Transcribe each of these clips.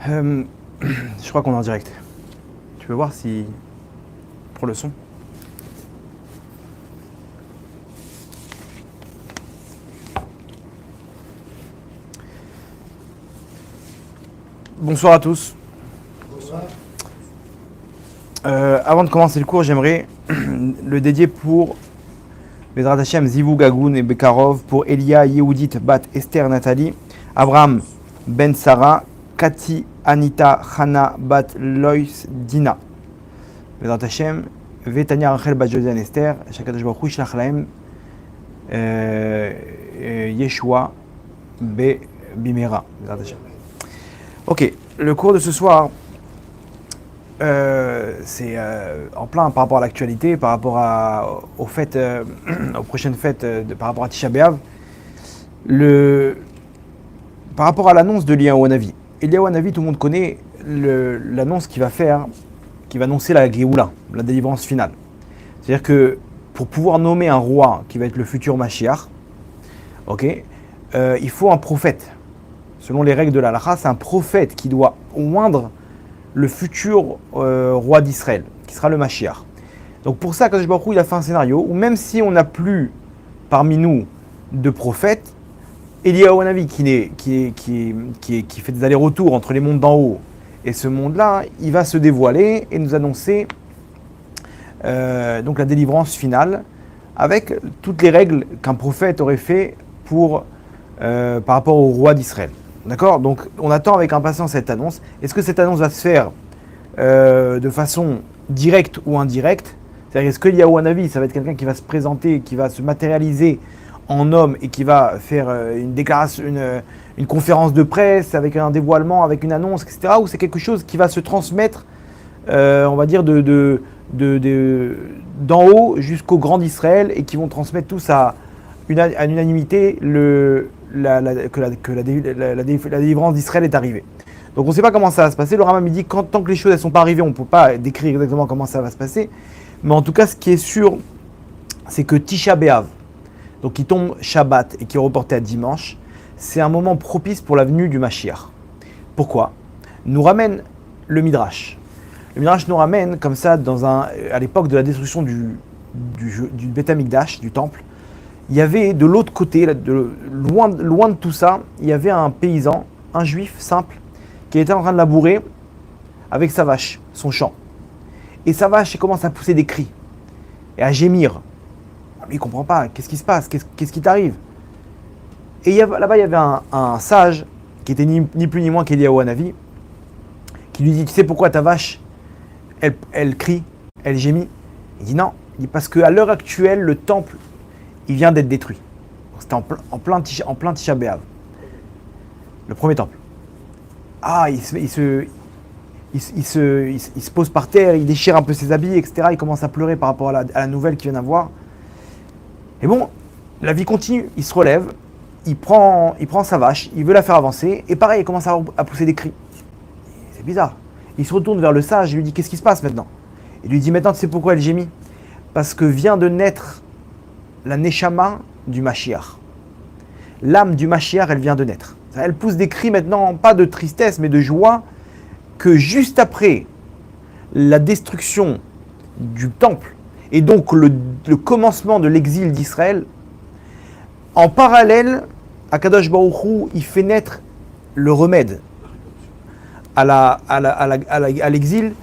Euh, je crois qu'on est en direct. Tu peux voir si... pour le son. Bonsoir à tous. Bonsoir. Avant de commencer le cours, j'aimerais le dédier pour Bezrat Hashem, Zivou Gagoun et Bekarov, pour Elia Yehudit Bat Esther Nathalie, Abraham Ben Sarah, Kati Anita Hana Bat Lois Dina. Bezrat Hashem, Vetania Rachel Bat Josiane Esther, Shakadosh Baruch Hu Shlach Lahem Yeshua Be Bimera. Bezrat Hashem. Ok, le cours de ce soir, c'est en plein par rapport à l'actualité, par rapport aux fêtes, aux prochaines fêtes, par rapport à Tisha B'Av, par rapport à l'annonce de Eliyahu Hanavi. Eliyahu Hanavi, tout le monde connaît l'annonce qu'il va faire, qui va annoncer la Géoula, la délivrance finale. C'est-à-dire que pour pouvoir nommer un roi qui va être le futur Mashiach, ok, il faut un prophète. Selon les règles de la halakha, c'est un prophète qui doit oindre le futur roi d'Israël, qui sera le Mashiach. Donc pour ça, Kadosh Baruch Hu, il a fait un scénario où même si on n'a plus parmi nous de prophètes, Eliyahu Hanavi qui fait des allers-retours entre les mondes d'en haut et ce monde-là, il va se dévoiler et nous annoncer donc la délivrance finale avec toutes les règles qu'un prophète aurait fait par rapport au roi d'Israël. D'accord ? Donc, on attend avec impatience cette annonce. Est-ce que cette annonce va se faire de façon directe ou indirecte ? C'est-à-dire, est-ce que Eliyahu Hanavi, ça va être quelqu'un qui va se présenter, qui va se matérialiser en homme et qui va faire une déclaration, une conférence de presse avec un dévoilement, avec une annonce, etc. Ou c'est quelque chose qui va se transmettre, on va dire, d'en haut jusqu'au grand d'Israël et qui vont transmettre tous à l'unanimité que la délivrance d'Israël est arrivée. Donc on ne sait pas comment ça va se passer. Le Rambam dit que tant que les choses ne sont pas arrivées, on ne peut pas décrire exactement comment ça va se passer. Mais en tout cas, ce qui est sûr, c'est que Tisha B'Av, donc qui tombe Shabbat et qui est reporté à dimanche, c'est un moment propice pour la venue du Mashiach. Pourquoi ? Nous ramène le Midrash. Le Midrash nous ramène comme ça à l'époque de la destruction du Beth Amikdash, du temple. Il y avait de l'autre côté, loin de tout ça, il y avait un paysan, un juif simple, qui était en train de labourer avec sa vache, son champ. Et sa vache, elle commence à pousser des cris et à gémir. Lui, il ne comprend pas, qu'est-ce qui se passe, qu'est-ce qui t'arrive ? Et là-bas, il y avait un sage, qui était ni plus ni moins qu'Eliyahu Hanavi, qui lui dit, tu sais pourquoi ta vache, elle crie, elle gémit ? Il dit non, il dit parce qu'à l'heure actuelle, le temple, il vient d'être détruit. C'était en plein Tisha B'Av. Le premier temple. Ah, il se pose par terre, il déchire un peu ses habits, etc. Il commence à pleurer par rapport à la nouvelle qu'il vient d'avoir. Et bon, la vie continue. Il se relève, il prend sa vache, il veut la faire avancer. Et pareil, il commence à pousser des cris. C'est bizarre. Il se retourne vers le sage et lui dit, qu'est-ce qui se passe maintenant ? Il lui dit, maintenant, tu sais pourquoi elle gémit ? Parce que vient de naître la Neshama du Mashiach. L'âme du Mashiach, elle vient de naître. Elle pousse des cris maintenant, pas de tristesse, mais de joie, que juste après la destruction du temple, et donc le commencement de l'exil d'Israël, en parallèle, Akadosh Baruch Hu, il fait naître le remède à l'exil,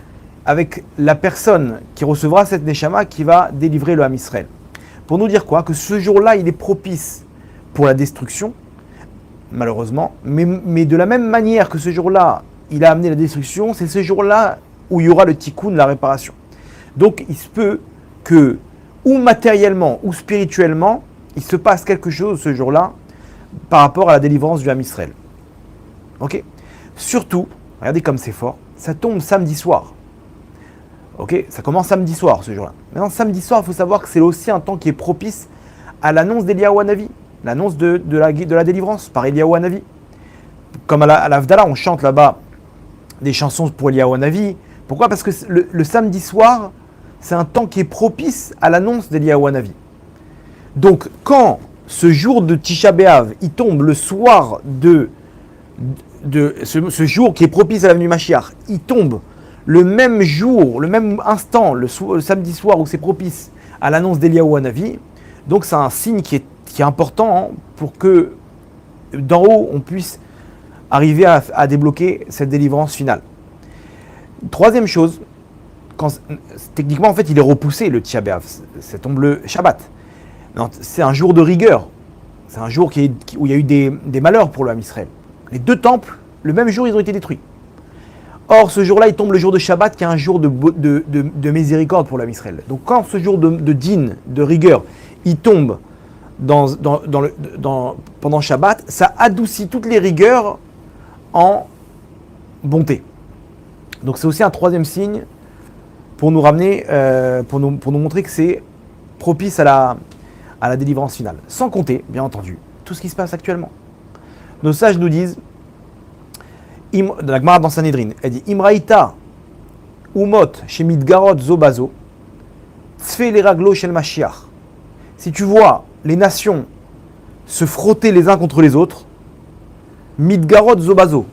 avec la personne qui recevra cette Neshama qui va délivrer le Ham Israël. Pour nous dire quoi ? Que ce jour-là, il est propice pour la destruction, malheureusement, mais de la même manière que ce jour-là, il a amené la destruction, c'est ce jour-là où il y aura le tikkun, la réparation. Donc il se peut que, ou matériellement, ou spirituellement, il se passe quelque chose ce jour-là par rapport à la délivrance du Ham Israël. Ok ? Surtout, regardez comme c'est fort, ça tombe samedi soir. Ok, ça commence samedi soir ce jour-là. Maintenant, samedi soir, il faut savoir que c'est aussi un temps qui est propice à l'annonce d'Eliyahu Hanavi, l'annonce de la délivrance par Eliyahu Hanavi. Comme à l'Avdallah, on chante là-bas des chansons pour Eliyahu Hanavi. Pourquoi ? Parce que le samedi soir, c'est un temps qui est propice à l'annonce d'Eliyahu Hanavi. Donc, quand ce jour de Tisha B'Av, il tombe le soir de de ce jour qui est propice à la venue Mashiach, il tombe le même jour, le même instant, le samedi soir où c'est propice à l'annonce d'Eliyahu Hanavi, donc c'est un signe qui est important, hein, pour que d'en haut on puisse arriver à débloquer cette délivrance finale. Troisième chose, techniquement en fait il est repoussé le Tisha B'Av, ça tombe le Shabbat. Non, c'est un jour de rigueur, c'est un jour où il y a eu des malheurs pour le Ham Israël. Les deux temples, le même jour, ils ont été détruits. Or, ce jour-là, il tombe le jour de Shabbat, qui est un jour de miséricorde pour l'Am Israël. Donc, quand ce jour de din, de rigueur, il tombe pendant Shabbat, ça adoucit toutes les rigueurs en bonté. Donc, c'est aussi un troisième signe pour nous ramener, pour nous montrer que c'est propice à la délivrance finale. Sans compter, bien entendu, tout ce qui se passe actuellement. Nos sages nous disent, la Gemara dans Sanhedrin, elle dit Imraïta umot shemidgarot zobazo tzfe leraglo shel Mashiach. Si tu vois les nations se frotter les uns contre les autres, midgarot zobazo,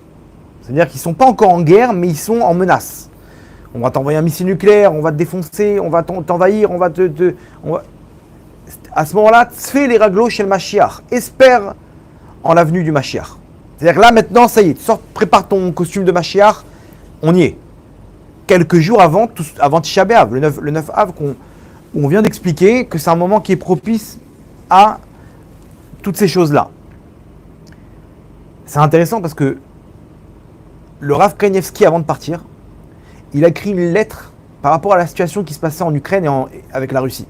c'est-à-dire qu'ils ne sont pas encore en guerre, mais ils sont en menace. On va t'envoyer un missile nucléaire, on va te défoncer, on va t'envahir, on va à ce moment-là, tzfe leraglo shel Mashiach, espère en l'avenue du Mashiach. C'est-à-dire que là, maintenant, ça y est, prépare ton costume de Mashiach, on y est. Quelques jours avant Tisha B'Av, le 9 Av, où on vient d'expliquer que c'est un moment qui est propice à toutes ces choses-là. C'est intéressant parce que le Rav Kanievski, avant de partir, il a écrit une lettre par rapport à la situation qui se passait en Ukraine et avec la Russie.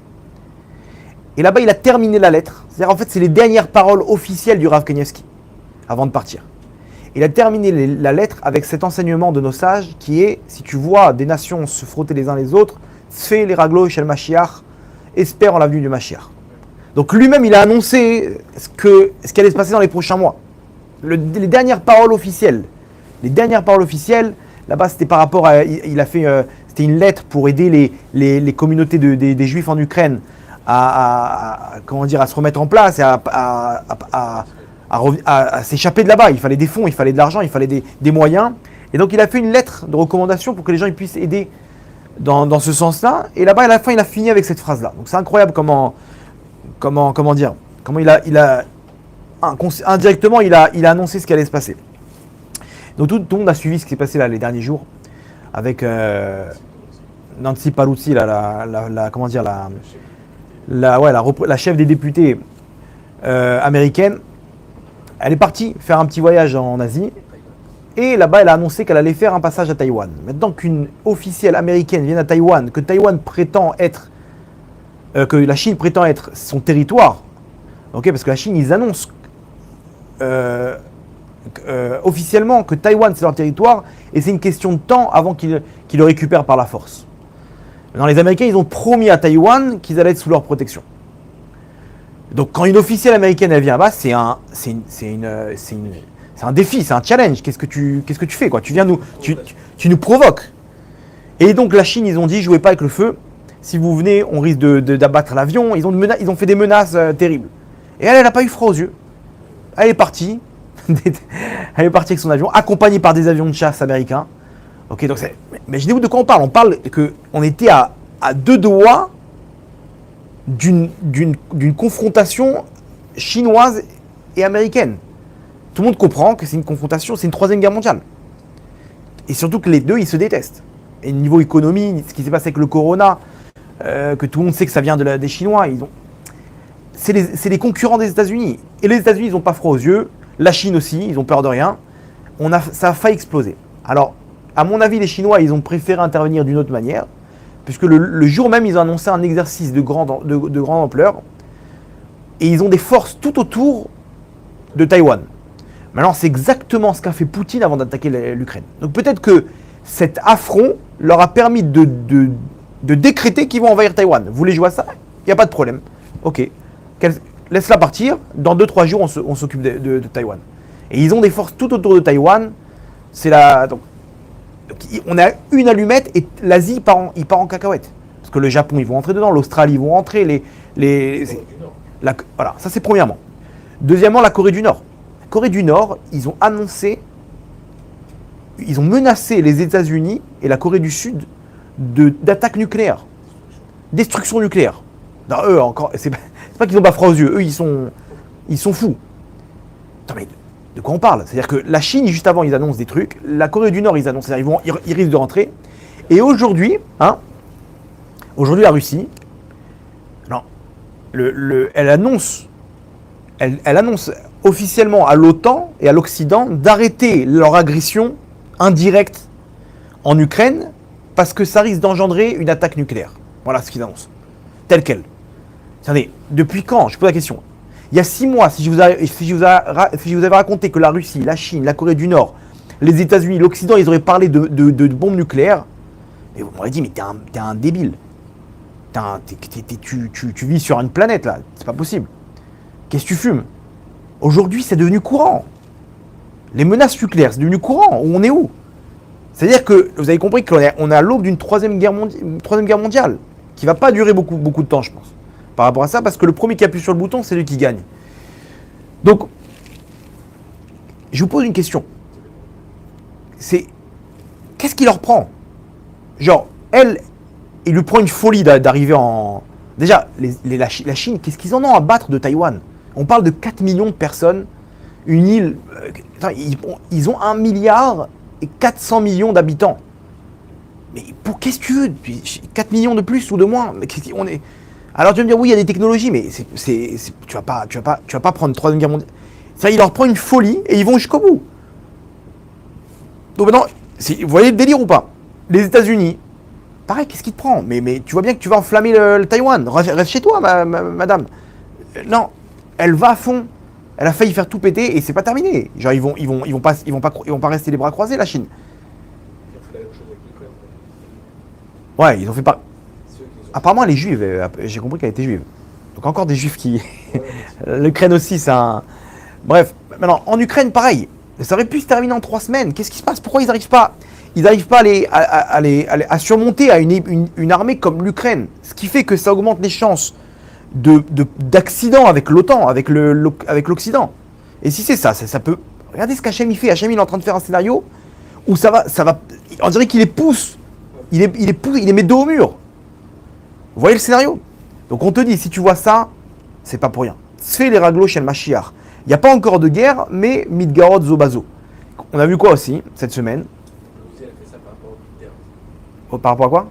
Et là-bas, il a terminé la lettre. C'est-à-dire, en fait, c'est les dernières paroles officielles du Rav Kanievski avant de partir. Il a terminé la lettre avec cet enseignement de nos sages qui est, si tu vois des nations se frotter les uns les autres, tzfe leraglo shel Mashiach, espère en l'avenue du Mashiach. Donc lui-même, il a annoncé ce qui allait se passer dans les prochains mois. Les dernières paroles officielles. Là-bas, c'était par rapport à... c'était une lettre pour aider les communautés des Juifs en Ukraine à se remettre en place et à s'échapper de là-bas. Il fallait des fonds, il fallait de l'argent, il fallait des moyens. Et donc il a fait une lettre de recommandation pour que les gens puissent aider dans ce sens-là. Et là-bas, à la fin, il a fini avec cette phrase-là. Donc c'est incroyable comment indirectement, il a annoncé ce qui allait se passer. Donc tout le monde a suivi ce qui s'est passé là les derniers jours avec Nancy Pelosi, la chef des députés américaine. Elle est partie faire un petit voyage en Asie et là-bas elle a annoncé qu'elle allait faire un passage à Taïwan. Maintenant qu'une officielle américaine vienne à Taïwan, que la Chine prétend être son territoire, ok, parce que la Chine ils annoncent officiellement que Taïwan c'est leur territoire et c'est une question de temps avant qu'ils le récupèrent par la force. Maintenant les Américains ils ont promis à Taïwan qu'ils allaient être sous leur protection. Donc quand une officielle américaine elle vient là-bas, c'est un défi, c'est un challenge. Qu'est-ce que tu fais quoi? Tu nous provoques. Et donc la Chine, ils ont dit jouez pas avec le feu. Si vous venez, on risque d'abattre l'avion. Ils ont fait des menaces terribles. Et elle n'a pas eu froid aux yeux. Elle est partie. Elle est partie avec son avion, accompagnée par des avions de chasse américains. Ok, donc imaginez-vous de quoi on parle. On parle qu'on était à deux doigts d'une confrontation chinoise et américaine. Tout le monde comprend que c'est une confrontation, c'est une troisième guerre mondiale. Et surtout que les deux, ils se détestent. Et niveau économie, ce qui s'est passé avec le corona, que tout le monde sait que ça vient des Chinois, c'est les concurrents des États-Unis. Et les États-Unis, ils n'ont pas froid aux yeux. La Chine aussi, ils ont peur de rien. Ça a failli exploser. Alors, à mon avis, les Chinois, ils ont préféré intervenir d'une autre manière. Puisque le jour même, ils ont annoncé un exercice de grande ampleur. Et ils ont des forces tout autour de Taïwan. Maintenant, c'est exactement ce qu'a fait Poutine avant d'attaquer l'Ukraine. Donc peut-être que cet affront leur a permis de décréter qu'ils vont envahir Taïwan. Vous voulez jouer à ça? Il n'y a pas de problème. Ok. Laisse-la partir. Dans 2-3 jours, on s'occupe de Taïwan. Et ils ont des forces tout autour de Taïwan. Donc, on a une allumette et l'Asie il part en cacahuète. Parce que le Japon, ils vont rentrer dedans, l'Australie, ils vont rentrer, voilà, ça c'est premièrement. Deuxièmement, la Corée du Nord. La Corée du Nord, ils ont annoncé ils ont menacé les États-Unis et la Corée du Sud d'attaques nucléaires, destruction nucléaire. Non, eux encore, c'est pas qu'ils n'ont pas froid aux yeux, eux ils sont fous. Attends, mais de quoi on parle? C'est-à-dire que la Chine, juste avant, ils annoncent des trucs, la Corée du Nord, ils annoncent, ils risquent de rentrer. Et aujourd'hui, aujourd'hui la Russie, non, elle annonce officiellement à l'OTAN et à l'Occident d'arrêter leur agression indirecte en Ukraine parce que ça risque d'engendrer une attaque nucléaire. Voilà ce qu'ils annoncent. Telle quelle. Attendez, depuis quand? Je pose la question. Il y a 6 mois, si je vous avais raconté que la Russie, la Chine, la Corée du Nord, les États-Unis, l'Occident, ils auraient parlé de bombes nucléaires, et vous m'auriez dit, mais t'es un débile. Tu vis sur une planète, là. C'est pas possible. Qu'est-ce que tu fumes? Aujourd'hui, c'est devenu courant. Les menaces nucléaires, c'est devenu courant. On est où? C'est-à-dire que, vous avez compris qu'on est à l'aube d'une troisième guerre mondiale, qui va pas durer beaucoup de temps, je pense, par rapport à ça, parce que le premier qui appuie sur le bouton, c'est lui qui gagne. Donc, je vous pose une question. Qu'est-ce qui leur prend? Genre, il lui prend une folie d'arriver en... Déjà, la Chine, qu'est-ce qu'ils en ont à battre de Taïwan? On parle de 4 millions de personnes, une île... ils ont 1 milliard et 400 millions d'habitants. Mais qu'est-ce que tu veux? 4 millions de plus ou de moins? Mais alors tu vas me dire, oui, il y a des technologies, mais tu vas pas prendre une troisième guerre mondiale. Ça, il leur prend une folie et ils vont jusqu'au bout. Donc maintenant, vous voyez le délire ou pas? Les États-Unis, pareil, qu'est-ce qui te prend? Mais tu vois bien que tu vas enflammer le Taïwan. Reste chez toi, madame. Non, elle va à fond. Elle a failli faire tout péter et c'est pas terminé. Genre ils vont pas rester les bras croisés, la Chine. Ouais, ils ont fait pas. Apparemment, elle est juive. J'ai compris qu'elle était juive. Donc encore des juifs qui. L'Ukraine aussi, c'est un. Bref, maintenant en Ukraine, pareil. Ça aurait pu se terminer en 3 semaines. Qu'est-ce qui se passe? Pourquoi ils n'arrivent pas? Ils n'arrivent pas à surmonter à une armée comme l'Ukraine. Ce qui fait que ça augmente les chances d'accidents avec l'OTAN, avec l'Occident. Et si c'est ça peut... Regardez ce qu'Hachem il fait. Hachem il est en train de faire un scénario où ça va... On dirait qu'il les pousse. Il les met dos au mur. Vous voyez le scénario? Donc on te dit, si tu vois ça, c'est pas pour rien. Tzfei les raglo shel Mashiach. Il n'y a pas encore de guerre, mais Midgarot Zobazo. On a vu quoi aussi, cette semaine? Elle a fait ça par rapport au militaire. Par rapport à quoi?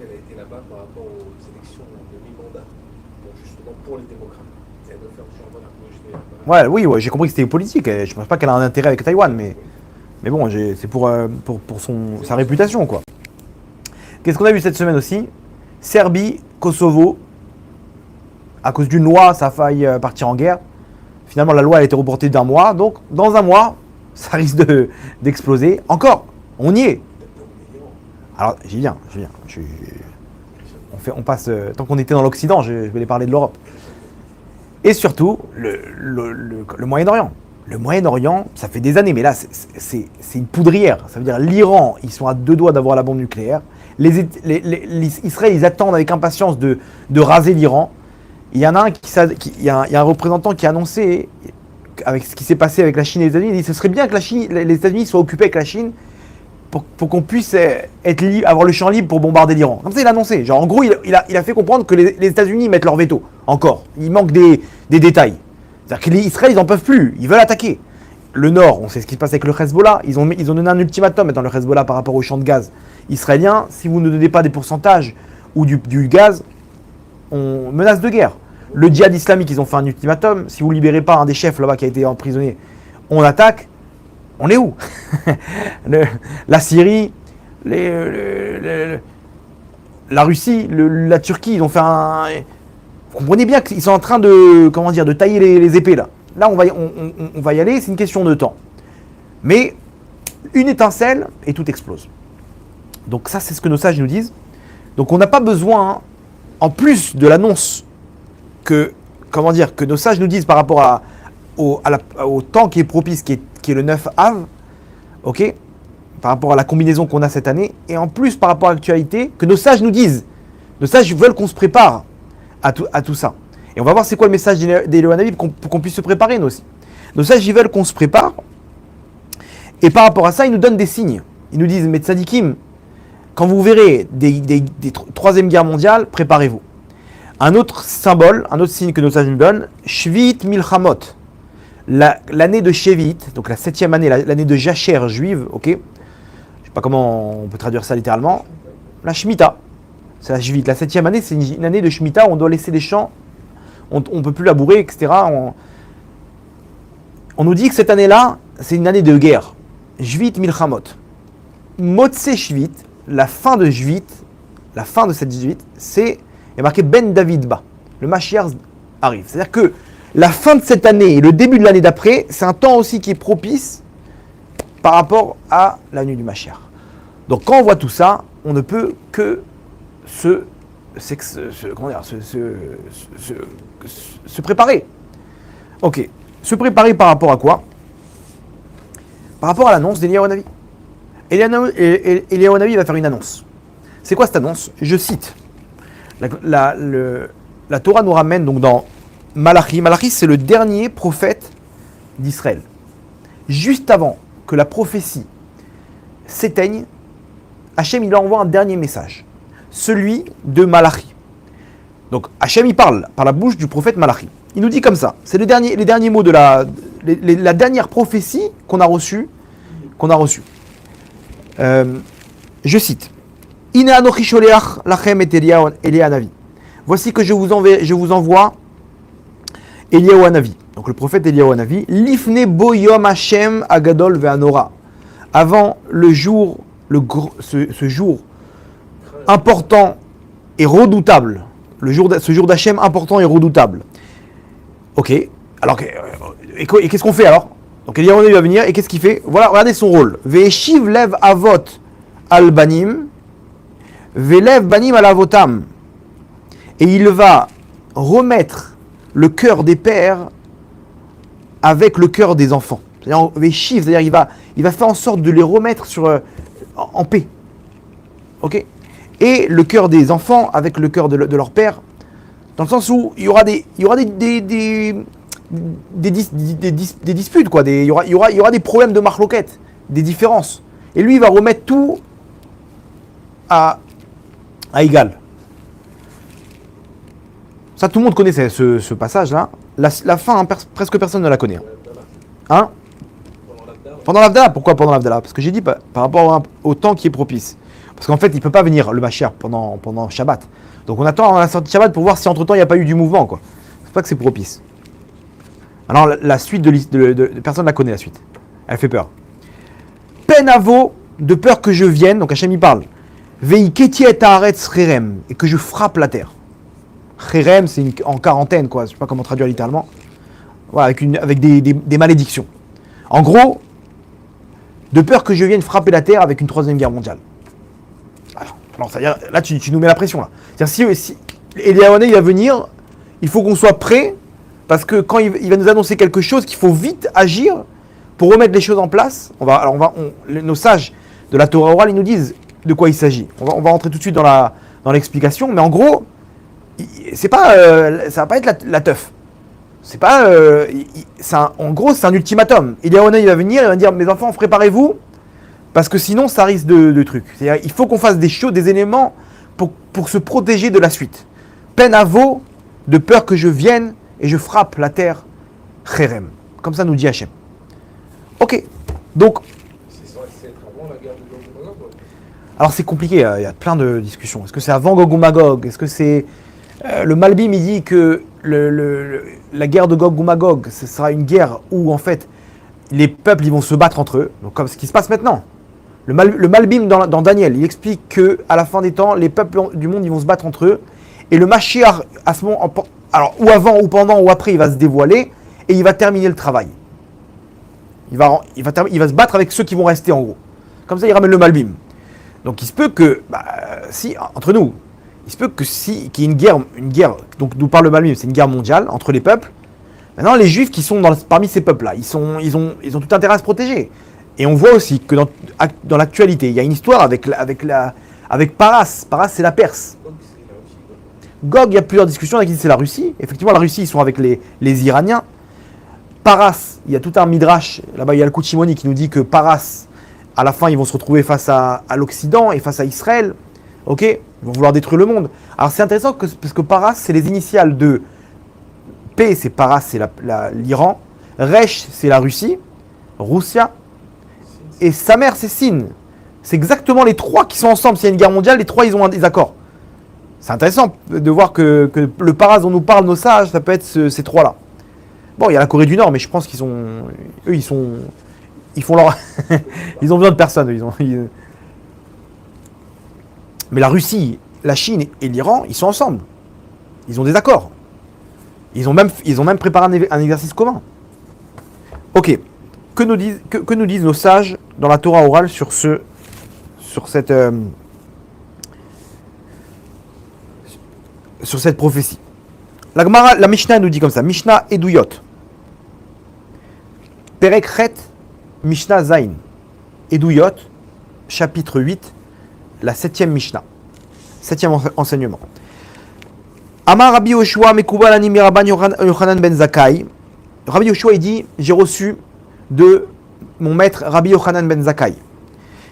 Elle a été là-bas par rapport aux élections de mi-mandat. Donc justement pour les démocrates. Elle doit faire du changement. Oui, j'ai compris que c'était politique. Je ne pense pas qu'elle a un intérêt avec Taïwan, mais bon, c'est pour sa réputation, quoi. Qu'est-ce qu'on a vu cette semaine aussi? Serbie, Kosovo. À cause d'une loi, ça a failli partir en guerre. Finalement, la loi a été reportée d'1 mois. Donc, dans 1 mois, ça risque d'exploser. Encore, on y est. Alors, j'y viens. On passe. Tant qu'on était dans l'Occident, je vais parler de l'Europe. Et surtout, le Moyen-Orient. Le Moyen-Orient, ça fait des années, mais là, c'est une poudrière. Ça veut dire l'Iran, ils sont à 2 doigts d'avoir la bombe nucléaire. Les Israël, ils attendent avec impatience de raser l'Iran. Il y en a il y a un représentant qui a annoncé, avec ce qui s'est passé avec la Chine et les États-Unis, il dit que ce serait bien que les États-Unis soient occupés avec la Chine pour qu'on puisse avoir le champ libre pour bombarder l'Iran. Comme ça, il a annoncé. Genre, en gros, il a fait comprendre que les États-Unis mettent leur veto. Encore. Il manque des détails. C'est-à-dire que les Israël, ils n'en peuvent plus. Ils veulent attaquer. Le Nord, on sait ce qui se passe avec le Hezbollah. Ils ont donné un ultimatum dans le Hezbollah par rapport au champ de gaz israélien. Si vous ne donnez pas des pourcentages ou du gaz, on menace de guerre. Le djihad islamique, ils ont fait un ultimatum. Si vous ne libérez pas un des chefs là-bas qui a été emprisonné, on attaque. On est où? La Syrie, la Russie, la Turquie, ils ont fait un... Vous comprenez bien qu'ils sont en train de tailler les épées là. Là, on va y aller, c'est une question de temps. Mais une étincelle et tout explose. Donc ça, c'est ce que nos sages nous disent. Donc on n'a pas besoin, en plus de l'annonce que nos sages nous disent par rapport au temps qui est propice, qui est le 9 Av, ok, par rapport à la combinaison qu'on a cette année, et en plus par rapport à l'actualité, que nos sages nous disent. Nos sages veulent qu'on se prépare à tout ça. Et on va voir c'est quoi le message d'Eloanavi pour qu'on puisse se préparer nous aussi. Nos sages, ils veulent qu'on se prépare. Et par rapport à ça, ils nous donnent des signes. Ils nous disent, mais tzadikim, quand vous verrez des troisième guerre mondiale, préparez-vous. Un autre symbole, un autre signe que nos sages nous donnent, Shvit Milchamot, l'année de Shevit, donc la 7e année, l'année de Jachère juive, ok. Je ne sais pas comment on peut traduire ça littéralement. La Shemitah, c'est la Shvit. La 7e année, c'est une année de Shemitah où on doit laisser des champs, on ne peut plus labourer, etc. On nous dit que cette année-là, c'est une année de guerre. Shvit Milchamot. Motse Shvit, la fin de Shvit, la fin de cette Shvit, c'est, il y a marqué Ben David Ba. Le Mashiach arrive. C'est-à-dire que la fin de cette année et le début de l'année d'après, c'est un temps aussi qui est propice par rapport à la nuit du Mashiach. Donc quand on voit tout ça, on ne peut que se préparer. Ok. Se préparer par rapport à quoi? Par rapport à l'annonce d'Eliyahu Hanavi. Eliyahu Hanavi va faire une annonce. C'est quoi cette annonce? Je cite. La Torah nous ramène donc dans Malachi. Malachi, c'est le dernier prophète d'Israël. Juste avant que la prophétie s'éteigne, Hachem il leur envoie un dernier message. Celui de Malachi. Donc Hachem il parle par la bouche du prophète Malachi. Il nous dit comme ça. C'est les derniers mots de la dernière prophétie qu'on a reçue. Je cite. Ine anochi sholeach lachem et Eliyahu Hanavi. Voici que je vous envoie Eliyahu Hanavi. Donc le prophète Eliyahu Hanavi. Lifne bo yom Hashem agadol ve'anora. Avant le jour, ce jour important et redoutable. Ce jour d'Hachem important et redoutable. Ok. Alors, et qu'est-ce qu'on fait alors? Donc Eliyahu Hanavi va venir et qu'est-ce qu'il fait? Voilà, regardez son rôle. Ve'eshiv lev avot al banim. Ve'lev banim al avotam. Et il va remettre le cœur des pères avec le cœur des enfants. C'est-à-dire, Ve'eshiv, c'est-à-dire il va faire en sorte de les remettre en paix. Ok? Et le cœur des enfants avec le cœur de leur père, dans le sens où il y aura des disputes, quoi. Il y aura des problèmes de marloquette, des différences. Et lui, il va remettre tout à égal. Ça, tout le monde connaît ce passage-là. La fin, hein, presque personne ne la connaît. Hein? Pendant l'Avdala. Pourquoi pendant l'Avdala? Parce que j'ai dit par rapport au temps qui est propice. Parce qu'en fait, il ne peut pas venir le Mashiach pendant Shabbat. Donc on attend la sortie de Shabbat pour voir si entre-temps il n'y a pas eu du mouvement, quoi. C'est pas que c'est propice. Alors la suite personne ne la connaît, la suite. Elle fait peur. Penavo, de peur que je vienne, donc Hachem y parle. Veiketi et haaretz cherem, et que je frappe la terre. Cherem, c'est en quarantaine, quoi. Je ne sais pas comment traduire littéralement. Voilà, avec des malédictions. En gros, de peur que je vienne frapper la terre avec une troisième guerre mondiale. Alors c'est-à-dire, là, tu nous mets la pression, là. C'est-à-dire, si Eliyahu Hanavi va venir, il faut qu'on soit prêt, parce que quand il va nous annoncer quelque chose, qu'il faut vite agir pour remettre les choses en place. Nos sages de la Torah orale, ils nous disent de quoi il s'agit. On va rentrer tout de suite dans l'explication, mais en gros, ça va pas être la teuf. C'est pas, en gros, c'est un ultimatum. Eliyahu Hanavi va venir, il va dire, mes enfants, préparez-vous, parce que sinon, ça risque de trucs. C'est-à-dire, il faut qu'on fasse des éléments pour se protéger de la suite. Peine à veau, de peur que je vienne et je frappe la terre, Cherem. Comme ça nous dit Hachem. Ok, donc... C'est avant la guerre de Gog et Magog? Alors c'est compliqué, il y a plein de discussions. Est-ce que c'est avant Gog ou Magog? Est-ce que c'est... le Malbim, il dit que la guerre de Gog ou Magog, ce sera une guerre où, en fait, les peuples ils vont se battre entre eux, donc comme ce qui se passe maintenant. Le Malbim dans Daniel, il explique que à la fin des temps, les peuples du monde ils vont se battre entre eux, et le Mashiach, à ce moment, alors ou avant, ou pendant, ou après, il va se dévoiler, et il va terminer le travail. Il va se battre avec ceux qui vont rester en gros. Comme ça, il ramène le Malbim. Donc il se peut que, si, entre nous, il se peut que qu'il y ait une guerre, donc nous parle le Malbim, c'est une guerre mondiale entre les peuples. Maintenant, les Juifs qui sont parmi ces peuples-là, ils ont tout intérêt à se protéger. Et on voit aussi que dans l'actualité, il y a une histoire avec Paras. Paras, c'est la Perse. Gog, il y a plusieurs discussions. Il y en a qui disent c'est la Russie. Effectivement, la Russie, ils sont avec les Iraniens. Paras, il y a tout un midrash, là-bas il y a le Kouchimoni qui nous dit que Paras, à la fin ils vont se retrouver face à l'Occident et face à Israël, ok, ils vont vouloir détruire le monde. Alors c'est intéressant parce que Paras c'est les initiales de P, c'est Paras, c'est l'Iran, Resh c'est la Russie, Russia, et sa mère c'est Sin. C'est exactement les trois qui sont ensemble. S'il y a une guerre mondiale, les trois ils ont des accords. C'est intéressant de voir que le Paras dont nous parlent nos sages, ça peut être ces trois-là. Bon, il y a la Corée du Nord, mais je pense qu'ils sont. Eux, ils font leur. Ils ont besoin de personne. Mais la Russie, la Chine et l'Iran, ils sont ensemble. Ils ont des accords. Ils ont même préparé un exercice commun. Ok. Que nous disent nos sages dans la Torah orale sur cette prophétie? La Gemara, la Mishnah nous dit comme ça. Mishnah Eduyot. Perek Chet, Mishnah Zain. Eduyot, chapitre 8, la 7e Mishnah. 7e enseignement. Amar Rabbi Yoshua Mekubal Ani Miraban Yochanan ben Zakkai. Rabbi Yoshua, il dit, j'ai reçu de mon maître Rabbi Yochanan ben Zakkai.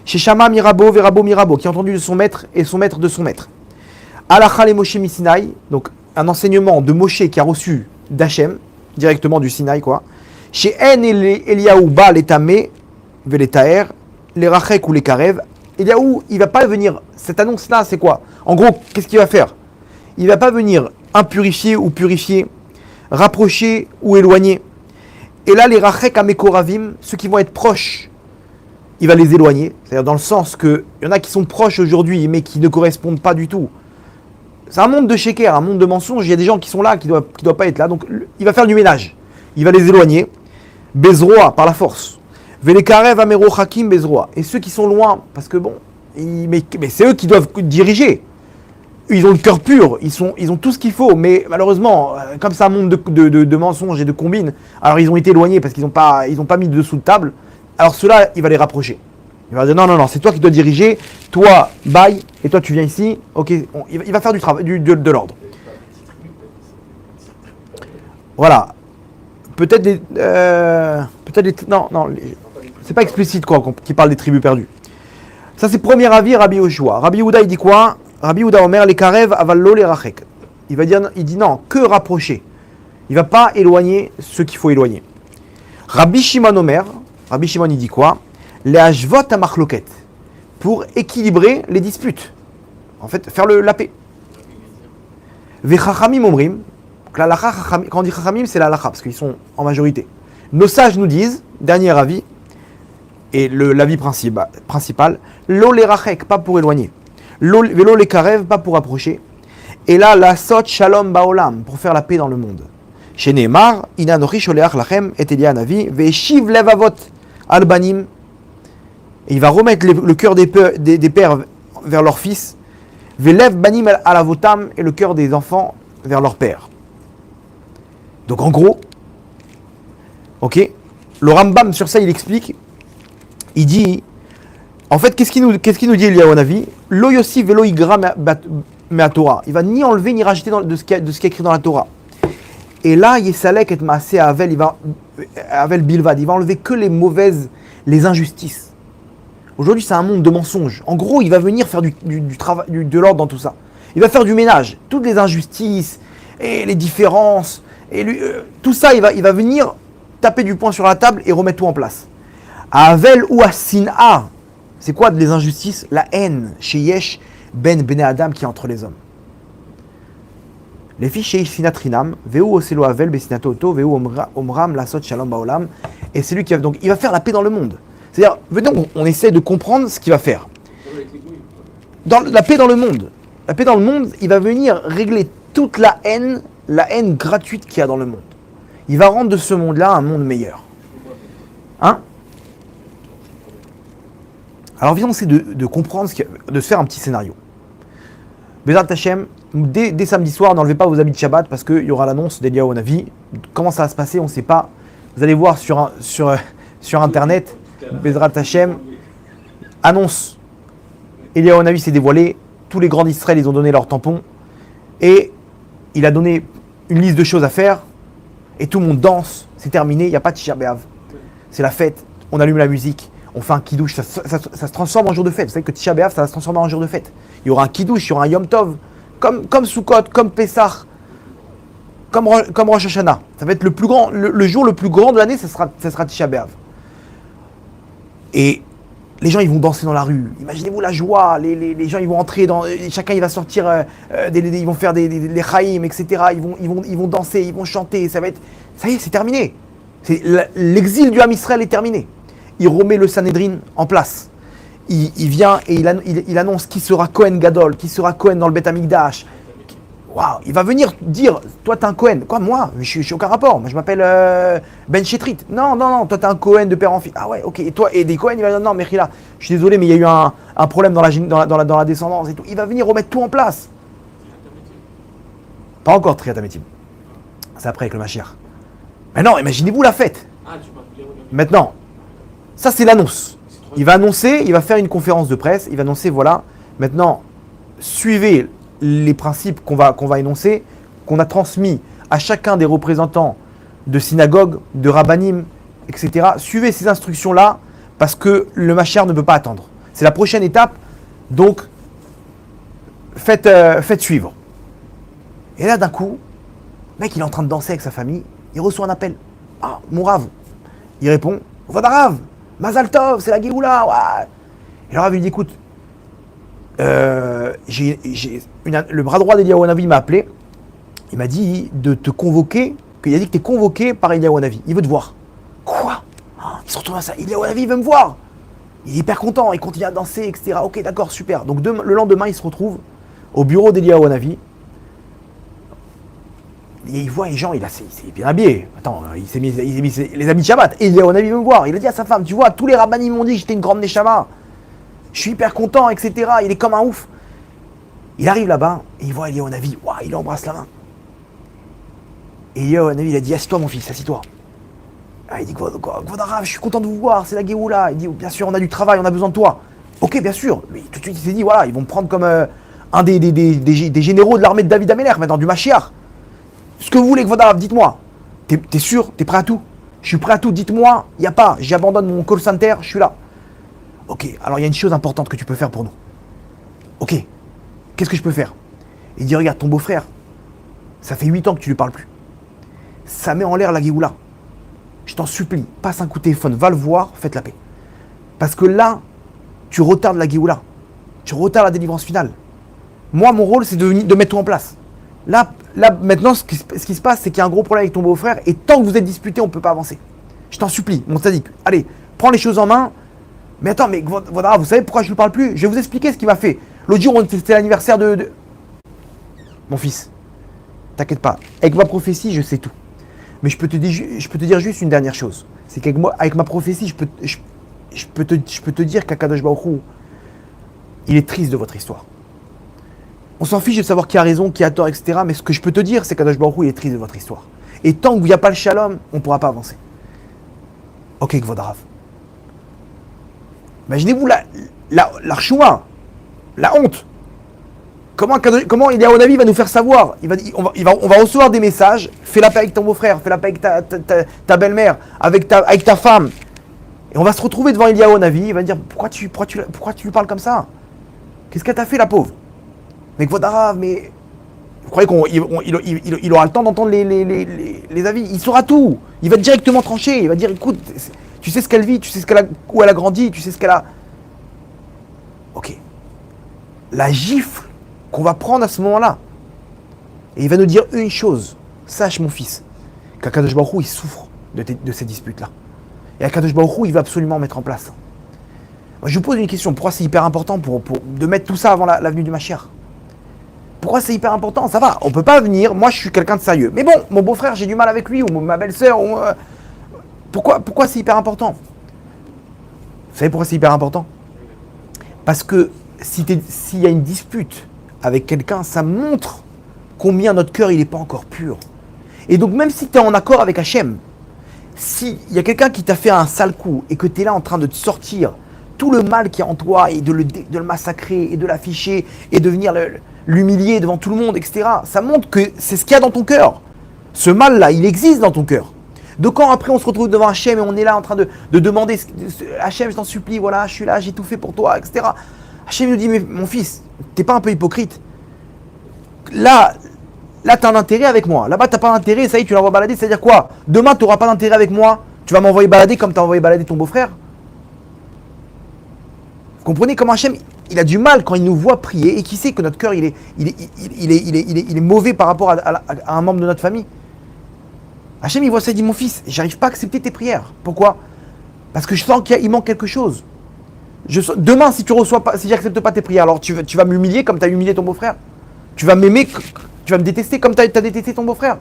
Chez Shama Mirabo, Verabo Mirabo, qui a entendu de son maître et son maître de son maître. Alacha le Moshe Misinaï, donc un enseignement de Moshe qui a reçu d'Hachem, directement du Sinaï, quoi. Chez En Eliaou Ba l'étamé, Veletaer, les Rachek ou les Karev. Eliaou, il va pas venir, cette annonce-là, c'est quoi? En gros, qu'est-ce qu'il va faire? Il va pas venir impurifier ou purifier, rapprocher ou éloigner. Et là, les Rachek Amekoravim, ceux qui vont être proches, il va les éloigner. C'est-à-dire dans le sens qu'il y en a qui sont proches aujourd'hui, mais qui ne correspondent pas du tout. C'est un monde de sheker, un monde de mensonges. Il y a des gens qui sont là, qui ne doivent pas être là. Donc, il va faire du ménage. Il va les éloigner. Bezroa, par la force. Velekarev Amero Hakim Bezroa. Et ceux qui sont loin, parce que bon, mais c'est eux qui doivent diriger. Ils ont le cœur pur, ils ont tout ce qu'il faut. Mais malheureusement, comme c'est un monde de mensonges et de combines, alors ils ont été éloignés parce qu'ils n'ont pas mis de dessous de table. Alors ceux-là, il va les rapprocher. Il va dire non, c'est toi qui dois diriger. Toi, bye, et toi tu viens ici. Ok, il va faire du travail, de l'ordre. Voilà. Peut-être c'est pas explicite quoi, qui parle des tribus perdues. Ça c'est premier avis, Rabbi Yoshua. Rabbi Yehuda il dit quoi? Rabbi Yehuda Omer les karev avallo les rachek. Il dit non, que rapprocher. Il va pas éloigner ceux qu'il faut éloigner. Rabbi Shimon Omer, Rabbi Shimon il dit quoi? Les hashvot à machloket, pour équilibrer les disputes. En fait, faire la paix. Vechachamim omrim. Quand on dit chachamim, c'est la lacha, parce qu'ils sont en majorité. Nos sages nous disent, dernier avis, et l'avis principal, lo les rachek, pas pour éloigner. Velo les karev, pas pour approcher. Et là, la sot shalom baolam, pour faire la paix dans le monde. Chez Neymar, inanochi sholeach lachem et Elia Navi, ve'eshiv levavot albanim. Et il va remettre le cœur des pères vers leurs fils, ve'lev banim alavotam, et le cœur des enfants vers leur père. Donc en gros, ok, le Rambam sur ça il explique, il dit, en fait qu'est-ce qu'il nous dit Eliyahu Hanavi? Lo yossi velo igra me Torah. Il va ni enlever ni rajouter de ce qui est écrit dans la Torah. Et là, Yesalek et Maaseh Avel, Avel Bilvad, il va enlever que les injustices. Aujourd'hui, c'est un monde de mensonges. En gros, il va venir faire du travail, de l'ordre dans tout ça. Il va faire du ménage. Toutes les injustices et les différences, et tout ça, il va venir taper du poing sur la table et remettre tout en place. À Avel ou à Sin'a, c'est quoi les injustices? La haine, chez Yesh, Ben Adam qui est entre les hommes. Les filles chez Sinatrinam, Veu Oselo Avel, Bessinatoto, Veu Omram, Lasot Shalom Baolam, et c'est lui qui va. Donc il va faire la paix dans le monde. C'est-à-dire, venons, on essaie de comprendre ce qu'il va faire. Dans la paix dans le monde. La paix dans le monde, il va venir régler toute la haine gratuite qu'il y a dans le monde. Il va rendre de ce monde-là un monde meilleur. Hein? Alors viens, on essaie de comprendre, de se faire un petit scénario. Bezrat Hashem, dès samedi soir, n'enlevez pas vos habits de Shabbat parce qu'il y aura l'annonce d'Eliyahu Hanavi. Comment ça va se passer, on ne sait pas. Vous allez voir sur Internet, Bezrat Hashem, annonce. Eliyahu Hanavi s'est dévoilé, tous les grands d'Israël, ils ont donné leur tampon, et il a donné une liste de choses à faire, et tout le monde danse, c'est terminé, il n'y a pas de Tisha B'Av. C'est la fête, on allume la musique, on fait un kiddush, ça se transforme en jour de fête. Vous savez que Tisha B'Av, ça va se transformer en jour de fête. Il y aura un kiddush, il y aura un Yom Tov, comme Sukkot, comme Pessah, comme Rosh Hashanah. Ça va être le plus grand, le jour le plus grand de l'année, ça sera Tisha B'Av. Et les gens, ils vont danser dans la rue. Imaginez-vous la joie. Les gens, ils vont entrer dans. Chacun, il va sortir. Ils vont faire les chaïm, etc. Ils vont danser, ils vont chanter. Ça y est, c'est terminé. L'exil du Ham Israël est terminé. Il remet le Sanhedrin en place. Il vient et il annonce qui sera Kohen Gadol, qui sera Kohen dans le Beth Amikdash. Waouh, il va venir dire, toi t'es un Cohen. Quoi, moi je suis aucun rapport. Moi je m'appelle Ben Chetrit. Non, toi t'es un Cohen de père en fils. Ah ouais, ok. Et toi, et des Cohen, il va dire non, Mechila, je suis désolé, mais il y a eu un problème dans la descendance et tout. Il va venir remettre tout en place. Pas encore Triatametim. C'est après avec le Mashiach. Mais non, imaginez-vous la fête. Maintenant, ça c'est l'annonce. Il va annoncer, il va faire une conférence de presse, il va annoncer, voilà, maintenant, suivez les principes qu'on va énoncer, qu'on a transmis à chacun des représentants de synagogues, de rabbanim, etc. Suivez ces instructions-là, parce que le Mashiach ne peut pas attendre. C'est la prochaine étape, donc faites suivre. Et là, d'un coup, le mec, il est en train de danser avec sa famille, il reçoit un appel. Ah, mon Rav. Il répond, Vodarav, Mazal Tov, c'est la Géoula. Ouais. Et le Rav lui dit, écoute, le bras droit d'Eliyahu Hanavi m'a appelé, il m'a dit de te convoquer, qu'il a dit que tu es convoqué par Eliyahu Hanavi. Il veut te voir. Quoi? Il se retourne à ça, Eliyahu Hanavi veut me voir. Il est hyper content, il continue à danser, etc. Ok, d'accord, super. Donc le lendemain, il se retrouve au bureau d'Eliyahu Hanavi. Et il voit les gens, il s'est bien habillé. Attends, il s'est mis les habits de Shabbat. Et Eliyahu Hanavi veut me voir. Il a dit à sa femme, tu vois, tous les rabbanim m'ont dit que j'étais une grande neshama. Je suis hyper content, etc. Il est comme un ouf. Il arrive là-bas, et il voit Eliyahu Hanavi. Waouh, il embrasse la main. Et Eliyahu Hanavi, il a dit, assis-toi mon fils, assis-toi. Ah, il dit, Kvodarav, je suis content de vous voir, c'est la Géoula. Il dit, bien sûr, on a du travail, on a besoin de toi. Ok, bien sûr. Lui, tout de suite, il s'est dit, voilà, ils vont me prendre comme un des généraux de l'armée de David Améler, maintenant, du Mashiach. Ce que vous voulez, Kvodarav, dites-moi. T'es sûr? T'es prêt à tout? Je suis prêt à tout, dites-moi. Il n'y a pas, j'abandonne mon call center, je suis là. Ok, alors il y a une chose importante que tu peux faire pour nous. Ok, qu'est-ce que je peux faire? Il dit, regarde, ton beau-frère, ça fait 8 ans que tu lui parles plus. Ça met en l'air la Géoula. Je t'en supplie, passe un coup de téléphone, va le voir, faites la paix. Parce que là, tu retardes la Géoula. Tu retardes la délivrance finale. Moi, mon rôle, c'est de mettre tout en place. Là maintenant, ce qui se passe, c'est qu'il y a un gros problème avec ton beau-frère, et tant que vous êtes disputés, on ne peut pas avancer. Je t'en supplie, mon sadique. Allez, prends les choses en main. Mais attends, mais voilà, vous savez pourquoi je ne lui parle plus? Je vais vous expliquer ce qu'il m'a fait. L'autre jour, c'était l'anniversaire de... Mon fils, t'inquiète pas. Avec ma prophétie, je sais tout. Mais je peux te dire juste une dernière chose. C'est qu'avec ma prophétie, je peux te dire qu'Akadosh Baruch Hu, il est triste de votre histoire. On s'en fiche de savoir qui a raison, qui a tort, etc. Mais ce que je peux te dire, c'est qu'Akadosh Baruch Hu, il est triste de votre histoire. Et tant qu'il n'y a pas le shalom, on ne pourra pas avancer. Ok, Kvodarav. Imaginez-vous la choua, la honte. Comment Eliyahu Hanavi va nous faire savoir? On va recevoir des messages. Fais la paix avec ton beau-frère, fais la paix avec ta belle-mère, avec ta femme. Et on va se retrouver devant Eliyahu Hanavi. Il va dire, pourquoi tu lui parles comme ça? Qu'est-ce qu'elle t'a fait, la pauvre? Mais Kvodarav, mais vous croyez qu'il aura le temps d'entendre les avis? Il saura tout. Il va directement trancher. Il va dire, écoute, tu sais ce qu'elle vit, tu sais où elle a grandi, tu sais ce qu'elle a... Ok. La gifle qu'on va prendre à ce moment-là. Et il va nous dire une chose. Sache, mon fils, qu'Akadosh Baruch Hu, il souffre de ces disputes-là. Et Akadosh Baruch Hu, il va absolument mettre en place. Moi, je vous pose une question. Pourquoi c'est hyper important de mettre tout ça avant la venue du Mashiach? Pourquoi c'est hyper important? Ça va, on peut pas venir. Moi, je suis quelqu'un de sérieux. Mais bon, mon beau-frère, j'ai du mal avec lui, ou ma belle-sœur, Pourquoi c'est hyper important? Vous savez pourquoi c'est hyper important? Parce que s'il y a une dispute avec quelqu'un, ça montre combien notre cœur il n'est pas encore pur. Et donc même si tu es en accord avec Hachem, s'il y a quelqu'un qui t'a fait un sale coup et que tu es là en train de te sortir tout le mal qu'il y a en toi et de le massacrer et de l'afficher et de venir l'humilier devant tout le monde, etc., ça montre que c'est ce qu'il y a dans ton cœur. Ce mal-là, il existe dans ton cœur. De quand après on se retrouve devant Hachem et on est là en train de demander Hachem, je t'en supplie, voilà, je suis là, j'ai tout fait pour toi, etc. Hachem nous dit, mais mon fils, t'es pas un peu hypocrite? Là, t'as un intérêt avec moi. Là-bas, t'as pas d'intérêt, ça y est, tu l'envoies balader. C'est-à-dire quoi? Demain, tu n'auras pas d'intérêt avec moi. Tu vas m'envoyer balader comme tu as envoyé balader ton beau-frère. Vous comprenez comment Hachem, il a du mal quand il nous voit prier et qu'il sait que notre cœur, il est mauvais par rapport à un membre de notre famille. Hachem, il voit ça, il dit, mon fils, j'arrive pas à accepter tes prières. Pourquoi? Parce que je sens qu'il manque quelque chose. Demain, si j'accepte pas tes prières, alors tu vas m'humilier comme tu as humilié ton beau-frère. Tu vas m'aimer, tu vas me détester comme tu as détesté ton beau-frère.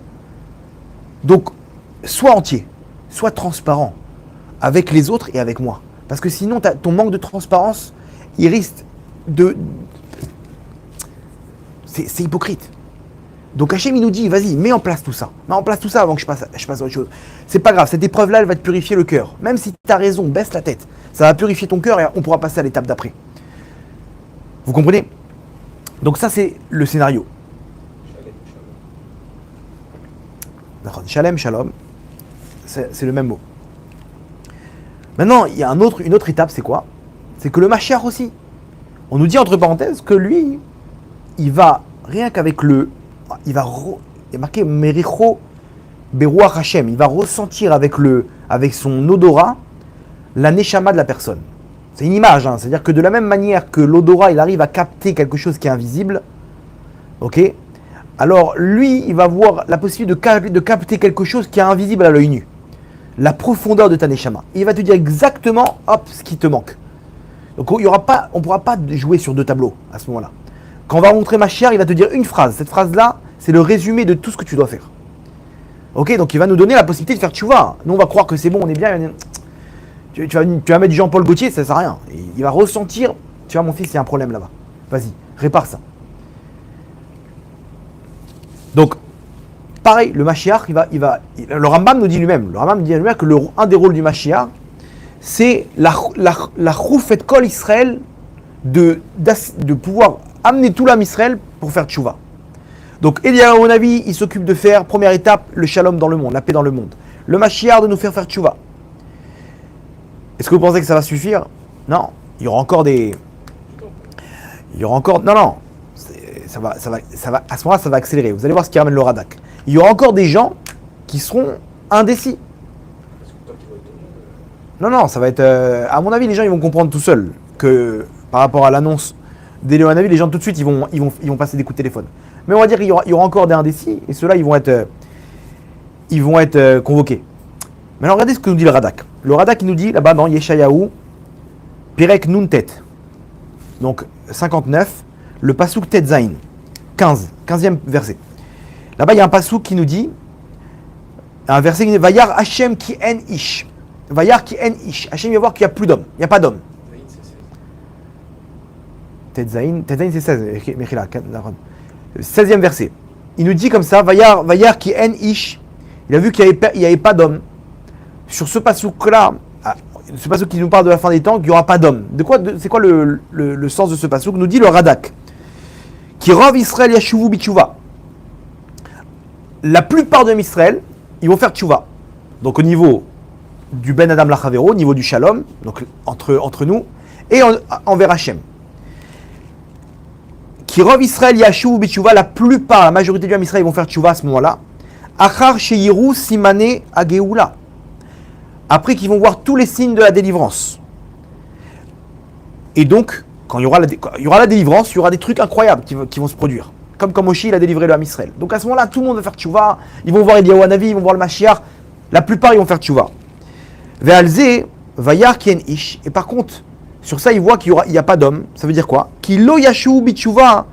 Donc, sois entier, sois transparent avec les autres et avec moi. Parce que sinon, ton manque de transparence, il risque de... C'est hypocrite. Donc Hachem, il nous dit, vas-y, mets en place tout ça. Mets en place tout ça avant que je passe à autre chose. C'est pas grave, cette épreuve-là, elle va te purifier le cœur. Même si tu as raison, baisse la tête. Ça va purifier ton cœur et on pourra passer à l'étape d'après. Vous comprenez? Donc ça, c'est le scénario. Shalem, shalom. C'est le même mot. Maintenant, il y a une autre étape, c'est quoi? C'est que le Mashiach aussi. On nous dit entre parenthèses que lui, il va, rien qu'avec il est marqué Mericho Beruach Hashem. Il va ressentir avec son odorat la neshama de la personne. C'est une image, hein. C'est-à-dire que de la même manière que l'odorat, il arrive à capter quelque chose qui est invisible, ok? Alors lui, il va avoir la possibilité de capter quelque chose qui est invisible à l'œil nu. La profondeur de ta neshama. Il va te dire exactement, hop, ce qui te manque. Donc on ne pourra pas jouer sur deux tableaux à ce moment-là. Quand on va montrer Mashiach, il va te dire une phrase. Cette phrase-là, c'est le résumé de tout ce que tu dois faire. Ok, donc il va nous donner la possibilité de faire tchouva. Nous, on va croire que c'est bon, on est bien. Tu vas mettre du Jean-Paul Gaultier, ça ne sert à rien. Il va ressentir, tu vois, mon fils, il y a un problème là-bas. Vas-y, répare ça. Donc, pareil, le Mashiach, le Rambam nous dit lui-même, que un des rôles du Mashiach, c'est la chouf et kol Israël de pouvoir amener tout l'âme Israël pour faire tchouva. Donc, Eliyahu Navi, il s'occupe de faire, première étape, le shalom dans le monde, la paix dans le monde. Le Mashiach de nous faire tchouva. Est-ce que vous pensez que ça va suffire? Non. Il y aura encore non. Ça va, à ce moment-là, ça va accélérer. Vous allez voir ce qui ramène le Radak. Il y aura encore des gens qui seront indécis. Non, ça va être... à mon avis, les gens ils vont comprendre tout seuls que par rapport à l'annonce d'Eliyahu Navi, les gens tout de suite, ils vont passer des coups de téléphone. Mais on va dire qu'il y aura encore des indécis, et ceux-là, ils vont être convoqués. Maintenant, regardez ce que nous dit le Radak. Le Radak, il nous dit, là-bas, dans Yeshayahu, Perek Nun Tet. Donc, 59, le Pasuk Tet Zain, 15e verset. Là-bas, il y a un Pasuk qui nous dit, un verset qui dit, Vayar Hashem ki en ish. Vayar ki en ish. Hashem, il va voir qu'il n'y a plus d'hommes. Il n'y a pas d'hommes. Tet Zain, c'est 16. 16e verset. Il nous dit comme ça, Vayar ki en ish. Il a vu qu'il n'y avait pas d'hommes. Sur ce passouk-là, ce passouk qui nous parle de la fin des temps, qu'il n'y aura pas d'hommes. C'est quoi le sens de ce passouk? Nous dit le Radak. Qui rov Israël yashuvu bitchouva. La plupart de Israël, ils vont faire tchouva. Donc au niveau du Ben Adam Lachavero, au niveau du Shalom, donc entre nous, et envers Hachem. Qui rov Israël yashuvu bitchouva, la majorité du Israël, ils vont faire tchouva à ce moment-là. Achar sheyiru simane ageoula. Après qu'ils vont voir tous les signes de la délivrance. Et donc, quand il y aura la délivrance, il y aura des trucs incroyables qui vont se produire. Comme quand Moshe il a délivré le Ham Israël. Donc à ce moment-là, tout le monde va faire tchouva. Ils vont voir Eliyahu Hanavi, ils vont voir le Mashiach. La plupart, ils vont faire tchouva. Ve'alze, vayar kien ish. Et par contre, sur ça, ils voient qu'il n'y a pas d'homme. Ça veut dire quoi? Ki lo yashu bitchouva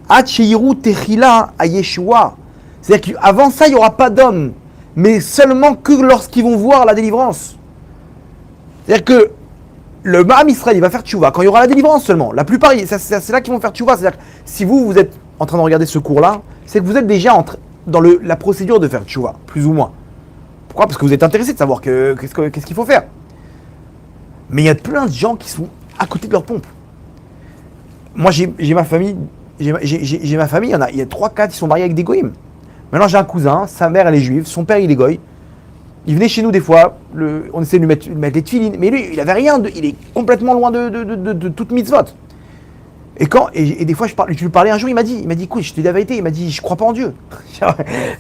at sheyiru techila a Yeshua. C'est-à-dire qu'avant ça, il n'y aura pas d'homme. Mais seulement que lorsqu'ils vont voir la délivrance. C'est-à-dire que le Ham Israël, il va faire tchouva quand il y aura la délivrance seulement. La plupart, c'est là qu'ils vont faire tchouva. C'est-à-dire que si vous êtes en train de regarder ce cours-là, c'est que vous êtes déjà dans la procédure de faire tchouva, plus ou moins. Pourquoi? Parce que vous êtes intéressé de savoir qu'est-ce qu'il faut faire. Mais il y a plein de gens qui sont à côté de leur pompe. Moi, j'ai ma famille, il y a 3-4 qui sont mariés avec des goïms. Maintenant, j'ai un cousin, sa mère, elle est juive, son père, il est goy. Il venait chez nous des fois, on essayait de lui mettre les tefilines, mais lui, il avait rien, il est complètement loin de toute mitzvot. Et des fois, je lui parlais un jour, il m'a dit, écoute, je te dis la vérité, il m'a dit, je crois pas en Dieu.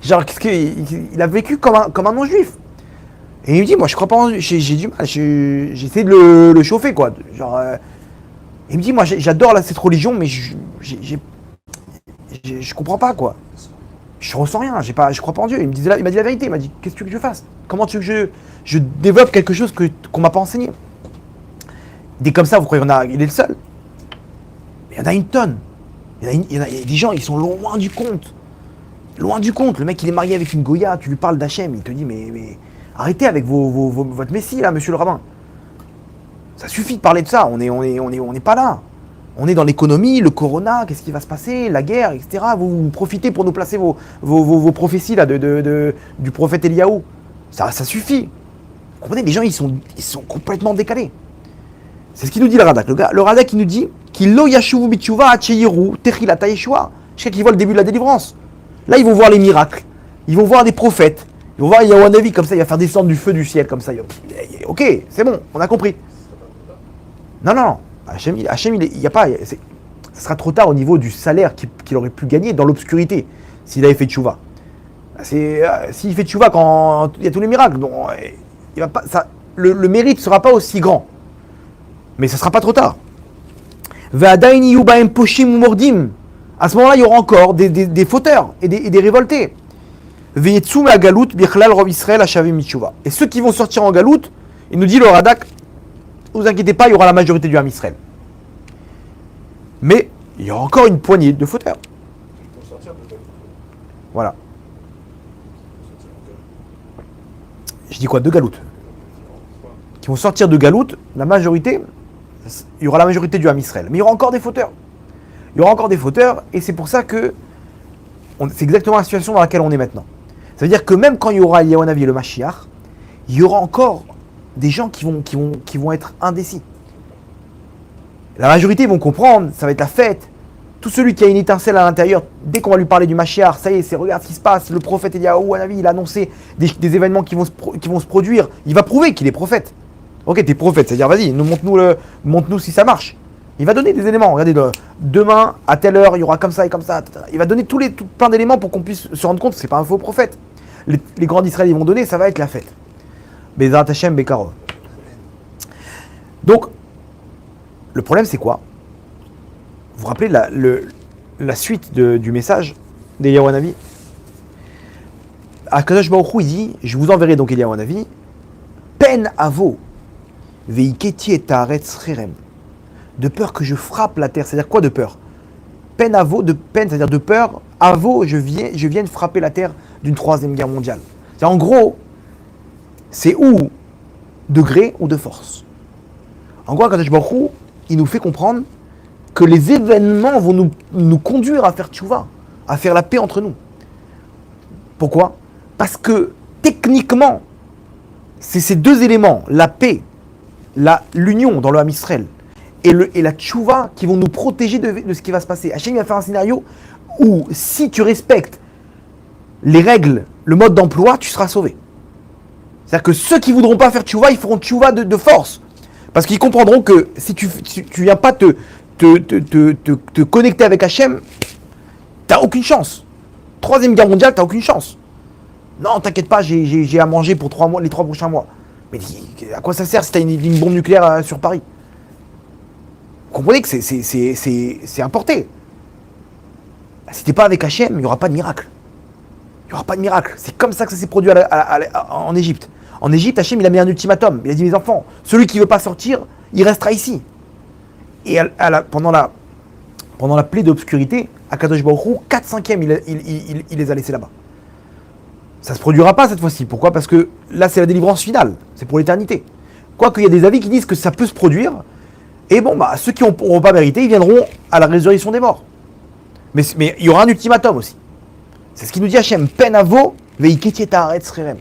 genre qu'est-ce qu'il a vécu comme un non-juif. Et il me dit, moi, je crois pas en Dieu, j'ai du mal, j'ai essayé de le chauffer, quoi. Il me dit, moi, j'adore cette religion, mais je comprends pas, quoi. Je ressens rien, je crois pas en Dieu. Il m'a dit la vérité, il m'a dit, qu'est-ce que tu veux que je fasse? Comment tu veux que je développe quelque chose qu'on m'a pas enseigné? Des comme ça, vous croyez il est le seul? Il y en a une tonne. Il y a des gens, ils sont loin du compte. Loin du compte. Le mec, il est marié avec une Goya, tu lui parles d'Hachem, il te dit, mais arrêtez avec votre messie, là, monsieur le rabbin. Ça suffit de parler de ça, on n'est pas là. On est dans l'économie, le corona, qu'est-ce qui va se passer, la guerre, etc. Vous profitez pour nous placer vos prophéties là, du prophète Eliaou. Ça suffit. Vous comprenez, les gens, ils sont complètement décalés. C'est ce qu'il nous dit le Radak. Le Radak, il nous dit qu'il lo yashuvu bitshuva acheyiru techilata yeshua. Jusqu'à qu'ils voient le début de la délivrance. Là, ils vont voir les miracles. Ils vont voir des prophètes. Ils vont voir Yahuwah Navi comme ça, il va faire descendre du feu du ciel comme ça. Ok, c'est bon, on a compris. Non. Hachem, il y a pas. Ça sera trop tard au niveau du salaire qu'il aurait pu gagner dans l'obscurité s'il avait fait tchouva. S'il fait tchouva quand il y a tous les miracles, donc, il va pas, le mérite ne sera pas aussi grand. Mais ça sera pas trop tard. À ce moment-là, il y aura encore des fauteurs et des révoltés. Et ceux qui vont sortir en galoute, il nous dit le Radak, ne vous inquiétez pas, il y aura la majorité du Ham Israël. Mais il y aura encore une poignée de fauteurs. Voilà. Je dis quoi? De galoute. Qui vont sortir de galoute, la majorité, il y aura la majorité du Ham Israël. Mais il y aura encore des fauteurs. Il y aura encore des fauteurs, et c'est pour ça que c'est exactement la situation dans laquelle on est maintenant. Ça veut dire que même quand il y aura Eliyahu Hanavi et le Mashiach, il y aura encore des gens qui vont être indécis. La majorité vont comprendre, ça va être la fête. Tout celui qui a une étincelle à l'intérieur, dès qu'on va lui parler du Mashiach, ça y est, regarde ce qui se passe, le prophète Eliyahu Hanavi, il a annoncé des événements qui vont se produire. Il va prouver qu'il est prophète. Ok, t'es prophète, c'est-à-dire vas-y, montre-nous si ça marche. Il va donner des éléments. Regardez, demain, à telle heure, il y aura comme ça et comme ça. Il va donner plein d'éléments pour qu'on puisse se rendre compte que ce n'est pas un faux prophète. Les grands d'Israël, ils vont donner, ça va être la fête. Bezrat Hashem Bekarov. Donc, le problème, c'est quoi? Vous vous rappelez la suite du message d'Eliyahu Hanavi? Akadosh Baruch Hu, il dit, je vous enverrai donc Eliyahu Hanavi, pen avo, veiketi et haaretz cherem. De peur que je frappe la terre. C'est-à-dire quoi de peur? Peine avo, de peine, c'est-à-dire de peur. Avo, je viens de frapper la terre d'une troisième guerre mondiale. C'est-à-dire, en gros, c'est ou de gré ou de force. En gros, Kadosh Baruch Hu, il nous fait comprendre que les événements vont nous conduire à faire tchouva, à faire la paix entre nous. Pourquoi? Parce que techniquement, c'est ces deux éléments, la paix, l'union dans le Ham Israël, et la tchouva qui vont nous protéger de ce qui va se passer. Hachem va faire un scénario où si tu respectes les règles, le mode d'emploi, tu seras sauvé. C'est-à-dire que ceux qui ne voudront pas faire tchouva, ils feront tchouva de force. Parce qu'ils comprendront que si tu ne viens pas te connecter avec Hachem, tu n'as aucune chance. Troisième guerre mondiale, tu n'as aucune chance. Non, t'inquiète pas, j'ai à manger pour les 3 prochains mois. Mais à quoi ça sert si tu as une bombe nucléaire sur Paris? Vous comprenez que c'est importé. Si t'es pas avec Hachem, il n'y aura pas de miracle. Il n'y aura pas de miracle. C'est comme ça que ça s'est produit en Égypte. En Égypte, Hachem, il a mis un ultimatum. Il a dit, mes enfants, celui qui ne veut pas sortir, il restera ici. Et pendant la plaie d'obscurité, à Kadosh Baruch Hu, 4/5 il les a laissés là-bas. Ça ne se produira pas cette fois-ci. Pourquoi? Parce que là, c'est la délivrance finale. C'est pour l'éternité. Quoique, il y a des avis qui disent que ça peut se produire. Et bon, ceux qui n'auront pas mérité, ils viendront à la résurrection des morts. Mais il y aura un ultimatum aussi. C'est ce qu'il nous dit Hachem. Pen avo, veiketi et haaretz cherem.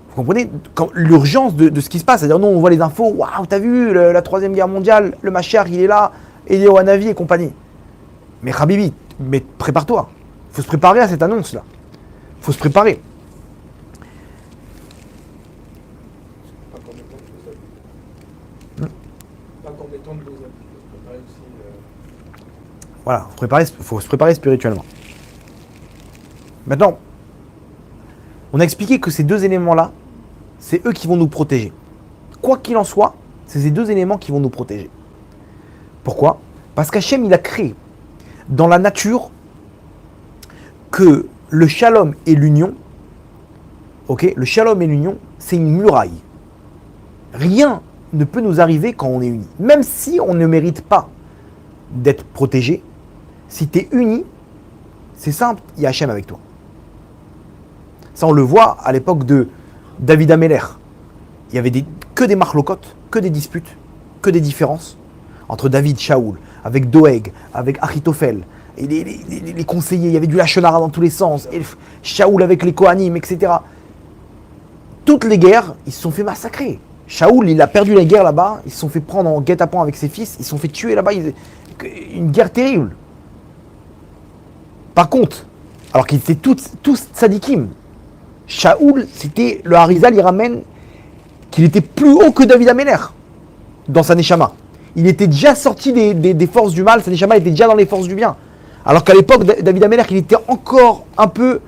Vous comprenez l'urgence de ce qui se passe? C'est-à-dire, nous, on voit les infos. Waouh, t'as vu la troisième guerre mondiale, le Mashiach, il est là, Eliyahu Hanavi et compagnie. Mais Habibi, prépare-toi. faut se préparer à cette annonce-là. Il faut se préparer. Pas qu'en mettant de vos habits. Pas qu'en mettant de vos habits. Il faut se préparer aussi. Voilà, faut se préparer spirituellement. Maintenant, on a expliqué que ces deux éléments-là, c'est eux qui vont nous protéger. Quoi qu'il en soit, c'est ces deux éléments qui vont nous protéger. Pourquoi ? Parce qu'Hachem, il a créé dans la nature que le shalom et l'union, ok, le shalom et l'union, c'est une muraille. Rien ne peut nous arriver quand on est unis. Même si on ne mérite pas d'être protégé, si tu es uni, c'est simple, il y a Hachem avec toi. Ça, on le voit à l'époque de David Améler. Il y avait que des marlocotes, que des disputes, que des différences entre David et Shaoul, avec Doeg, avec Achitophel, et les conseillers. Il y avait du lachonara dans tous les sens, et Shaoul avec les Kohanim, etc. Toutes les guerres, ils se sont fait massacrer. Shaoul, il a perdu la guerre là-bas, ils se sont fait prendre en guet-apens avec ses fils, ils se sont fait tuer là-bas. Une guerre terrible. Par contre, alors qu'ils étaient tous tzadikim, Shaoul, c'était le Harizal, il ramène qu'il était plus haut que David Améler dans sa Neshama. Il était déjà sorti des forces du mal, sa Neshama était déjà dans les forces du bien. Alors qu'à l'époque, David Améler, il était encore un peu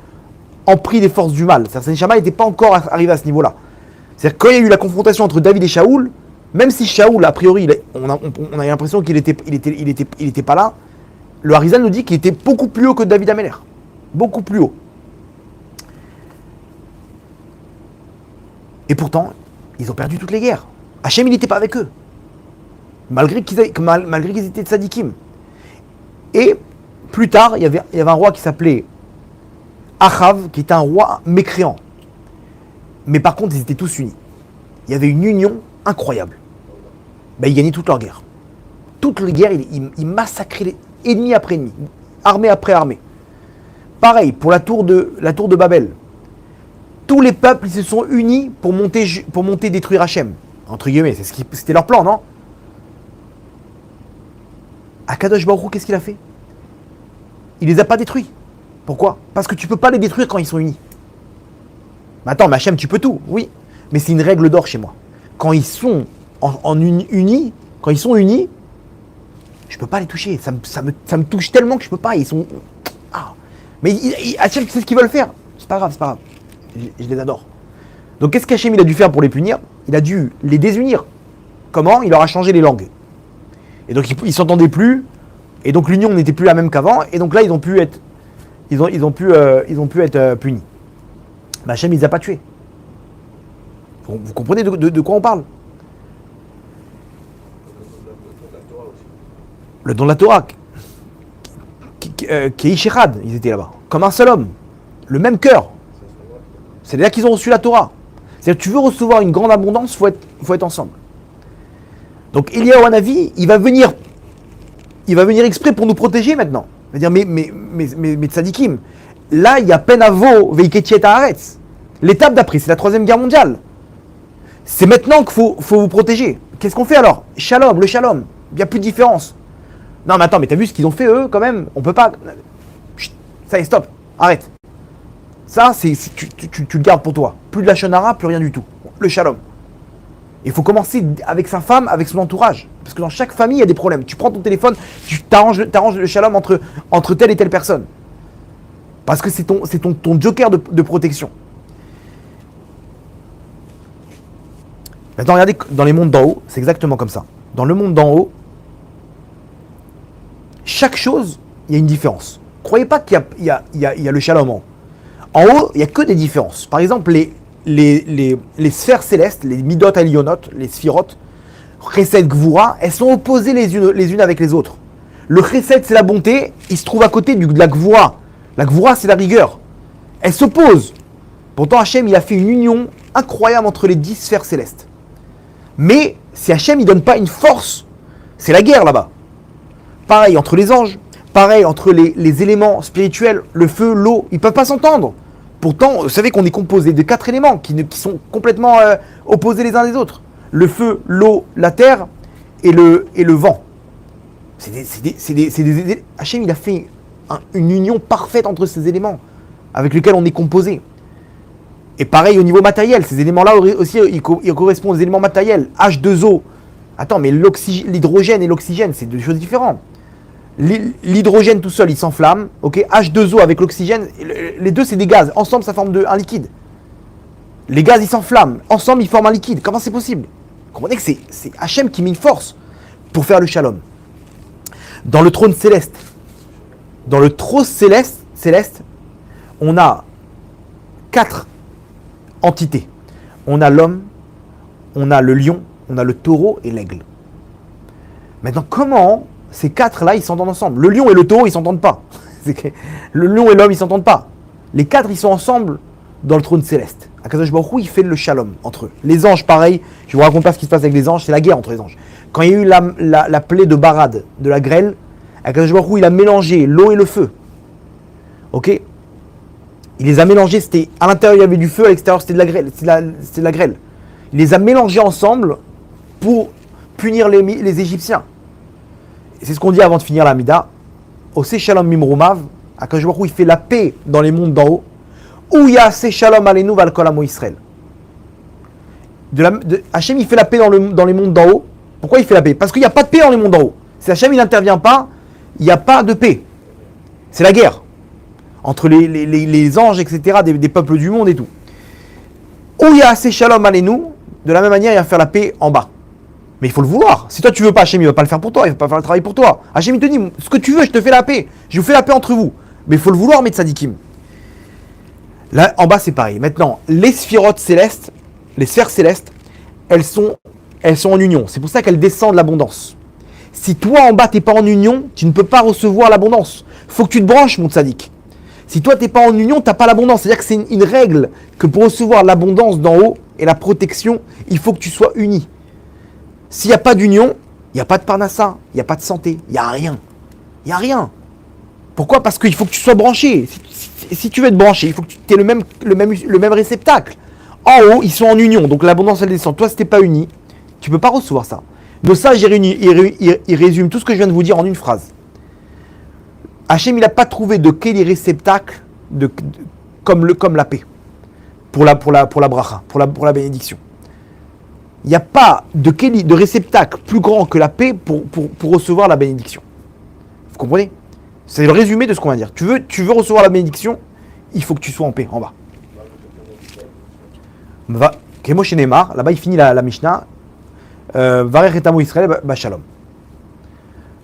en pris des forces du mal. Sa Neshama n'était pas encore arrivé à ce niveau-là. C'est-à-dire que quand il y a eu la confrontation entre David et Shaoul, même si Shaoul, a priori, on a l'impression qu'il était pas là, le Harizal nous dit qu'il était beaucoup plus haut que David Améler. Beaucoup plus haut. Et pourtant, ils ont perdu toutes les guerres. Hachem, il n'était pas avec eux. Malgré qu'ils étaient tzadikim. Et plus tard, il y avait un roi qui s'appelait Achav, qui était un roi mécréant. Mais par contre, ils étaient tous unis. Il y avait une union incroyable. Ils gagnaient toutes leurs guerres. Toutes les guerres, ils massacraient ennemi après ennemi, armée après armée. Pareil, pour la tour de Babel. Tous les peuples ils se sont unis pour monter détruire Hachem. Entre guillemets, c'était leur plan, non ? Akadosh Baruch Hu, qu'est-ce qu'il a fait ? Il les a pas détruits. Pourquoi ? Parce que tu peux pas les détruire quand ils sont unis. Mais attends, mais Hachem, tu peux tout, oui. Mais c'est une règle d'or chez moi. Quand ils sont unis, je peux pas les toucher. Ça me touche tellement que je peux pas. Ils sont... Ah. Mais Hachem, tu sais ce qu'ils veulent faire ? C'est pas grave. Je les adore. Donc qu'est-ce qu'Hachem il a dû faire pour les punir ? Il a dû les désunir. Comment ? Il leur a changé les langues. Et donc ils s'entendaient plus. Et donc l'union n'était plus la même qu'avant. Et donc là ils ont pu être punis. Mais Hachem il les a pas tués. Vous comprenez de quoi on parle ? Le don de la Torah. Qui est Ishechad, ils étaient là-bas. Comme un seul homme. Le même cœur. C'est là qu'ils ont reçu la Torah. C'est-à-dire que tu veux recevoir une grande abondance, faut être ensemble. Donc Eliyahu Hanavi, il va venir exprès pour nous protéger maintenant. Il va dire, mais tzadikim, là il y a Penavo Veiketi et Haaretz. L'étape d'après, c'est la 3e guerre mondiale. C'est maintenant qu'il faut vous protéger. Qu'est-ce qu'on fait alors ? Shalom, le shalom. Il n'y a plus de différence. Non mais attends, mais t'as vu ce qu'ils ont fait eux quand même ? On peut pas... Chut, ça y est, stop, arrête. Ça, tu le gardes pour toi. Plus de la shonara, plus rien du tout. Le shalom. Il faut commencer avec sa femme, avec son entourage. Parce que dans chaque famille, il y a des problèmes. Tu prends ton téléphone, tu t'arranges le shalom entre telle et telle personne. Parce que c'est ton joker de protection. Maintenant, regardez, dans les mondes d'en haut, c'est exactement comme ça. Dans le monde d'en haut, chaque chose, il y a une différence. Croyez pas qu'il y a le shalom en haut. En haut, il n'y a que des différences. Par exemple, les sphères célestes, les midot elionot, les sphirotes, chesed, gvura, elles sont opposées les unes avec les autres. Le chesed, c'est la bonté, il se trouve à côté de la gvura. La gvura, c'est la rigueur. Elles s'opposent. Pourtant, Hachem, il a fait une union incroyable entre les 10 sphères célestes. Mais si Hachem, il ne donne pas une force, c'est la guerre là-bas. Pareil entre les anges, pareil entre les éléments spirituels, le feu, l'eau, ils ne peuvent pas s'entendre. Pourtant, vous savez qu'on est composé de 4 éléments qui sont complètement opposés les uns des autres. Le feu, l'eau, la terre et le vent. Hachem, il a fait une union parfaite entre ces éléments avec lesquels on est composé. Et pareil au niveau matériel, ces éléments-là aussi, ils correspondent aux éléments matériels. H2O. Attends, mais l'hydrogène et l'oxygène, c'est deux choses différentes. L'hydrogène tout seul, il s'enflamme. Ok, H2O avec l'oxygène, les deux, c'est des gaz. Ensemble, ça forme un liquide. Les gaz, ils s'enflamment. Ensemble, ils forment un liquide. Comment c'est possible? Vous comprenez que c'est Hachem qui met une force pour faire le shalom. Dans le trône céleste, on a 4 entités. On a l'homme, on a le lion, on a le taureau et l'aigle. Maintenant, comment ces 4-là, ils s'entendent ensemble? Le lion et le taureau, ils s'entendent pas. Le lion et l'homme, ils s'entendent pas. Les 4, ils sont ensemble dans le trône céleste. Akadosh Baruch Hu, il fait le shalom entre eux. Les anges, pareil. Je vous raconte pas ce qui se passe avec les anges. C'est la guerre entre les anges. Quand il y a eu la plaie de Barad, de la grêle, Akadosh Baruch Hu, il a mélangé l'eau et le feu. Ok? Il les a mélangés. C'était à l'intérieur il y avait du feu, à l'extérieur c'était de la grêle. C'était de la grêle. Il les a mélangés ensemble pour punir les Égyptiens. Et c'est ce qu'on dit avant de finir la Mida. Au Shalom Mimrumav, Akadosh Baruch Hu, il fait la paix dans les mondes d'en haut. Où il y a Shalom Aleinu Val Kol Amo Israël. Hachem, il fait la paix dans les mondes d'en haut. Pourquoi il fait la paix? Parce qu'il n'y a pas de paix dans les mondes d'en haut. Si Hachem, il n'intervient pas, il n'y a pas de paix. C'est la guerre. Entre les anges, etc., des peuples du monde et tout. Où il y a Shalom Aleinu, de la même manière, il va faire la paix en bas. Mais il faut le vouloir. Si toi tu veux pas, Hachem, il va pas le faire pour toi, il va pas faire le travail pour toi. Hachem, il te dit, ce que tu veux, je te fais la paix. Je vous fais la paix entre vous. Mais il faut le vouloir, mes tzadikim. Là, en bas, c'est pareil. Maintenant, les sphirotes célestes, les sphères célestes, elles sont en union. C'est pour ça qu'elles descendent l'abondance. Si toi, en bas, tu n'es pas en union, tu ne peux pas recevoir l'abondance. Il faut que tu te branches, mon tzadik. Si toi, tu n'es pas en union, tu n'as pas l'abondance. C'est-à-dire que c'est une règle que pour recevoir l'abondance d'en haut et la protection, il faut que tu sois uni. S'il n'y a pas d'union, il n'y a pas de parnassa, il n'y a pas de santé, il n'y a rien. Il n'y a rien. Pourquoi? Parce qu'il faut que tu sois branché. Si tu veux être branché, il faut que tu aies le même réceptacle. En haut, ils sont en union, donc l'abondance elle descend. Toi, si tu n'es pas uni, tu ne peux pas recevoir ça. Nos sages, ils résument tout ce que je viens de vous dire en une phrase. Hachem, il n'a pas trouvé de quel réceptacle comme la paix pour la bracha, pour la bénédiction. Il n'y a pas de réceptacle plus grand que la paix pour recevoir la bénédiction. Vous comprenez? C'est le résumé de ce qu'on va dire. Tu veux recevoir la bénédiction, il faut que tu sois en paix, en bas. Kemo chez Neymar, là-bas il finit la Mishnah. Varech et Amo Israël, Shalom.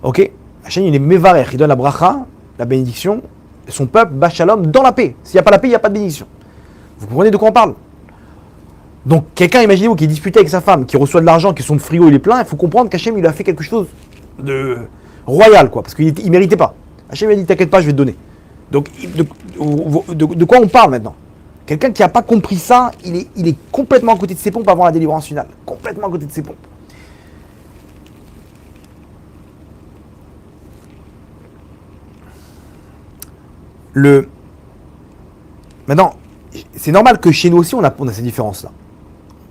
Ok? Hachem, il est Mevarech, il donne la bracha, la bénédiction, son peuple, Shalom, dans la paix. S'il n'y a pas la paix, il n'y a pas de bénédiction. Vous comprenez de quoi on parle? Donc, quelqu'un, imaginez-vous, qui est disputé avec sa femme, qui reçoit de l'argent, qui son frigo il est plein, il faut comprendre qu'Hachem, il a fait quelque chose de royal, quoi, parce qu'il ne méritait pas. Hachem, il a dit, t'inquiète pas, je vais te donner. Donc, de quoi on parle maintenant? Quelqu'un qui n'a pas compris ça, il est complètement à côté de ses pompes avant la délivrance finale. Complètement à côté de ses pompes. Maintenant, c'est normal que chez nous aussi, on a ces différences-là.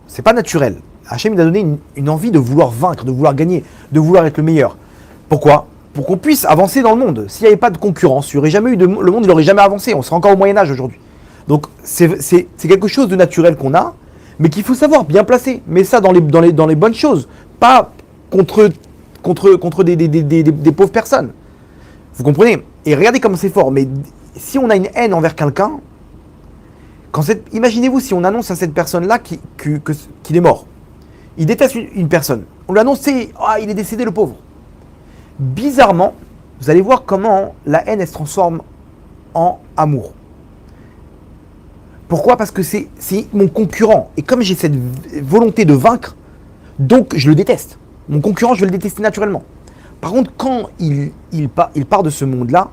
C'est pas naturel. Hachem, il a donné une envie de vouloir vaincre, de vouloir gagner, de vouloir être le meilleur. Pourquoi? Pour qu'on puisse avancer dans le monde. S'il n'y avait pas de concurrence, il y aurait jamais eu le monde, il n'aurait jamais avancé. On serait encore au Moyen-Âge aujourd'hui. Donc, c'est quelque chose de naturel qu'on a, mais qu'il faut savoir bien placer. Mais ça dans les bonnes choses, pas contre des pauvres personnes. Vous comprenez? Et regardez comme c'est fort. Mais si on a une haine envers quelqu'un, imaginez-vous si on annonce à cette personne-là qu'il est mort. Il déteste une personne. On lui annonce, il est décédé le pauvre. Bizarrement, vous allez voir comment la haine elle se transforme en amour. Pourquoi? Parce que c'est mon concurrent. Et comme j'ai cette volonté de vaincre, donc je le déteste. Mon concurrent, je vais le détester naturellement. Par contre, quand il part de ce monde-là,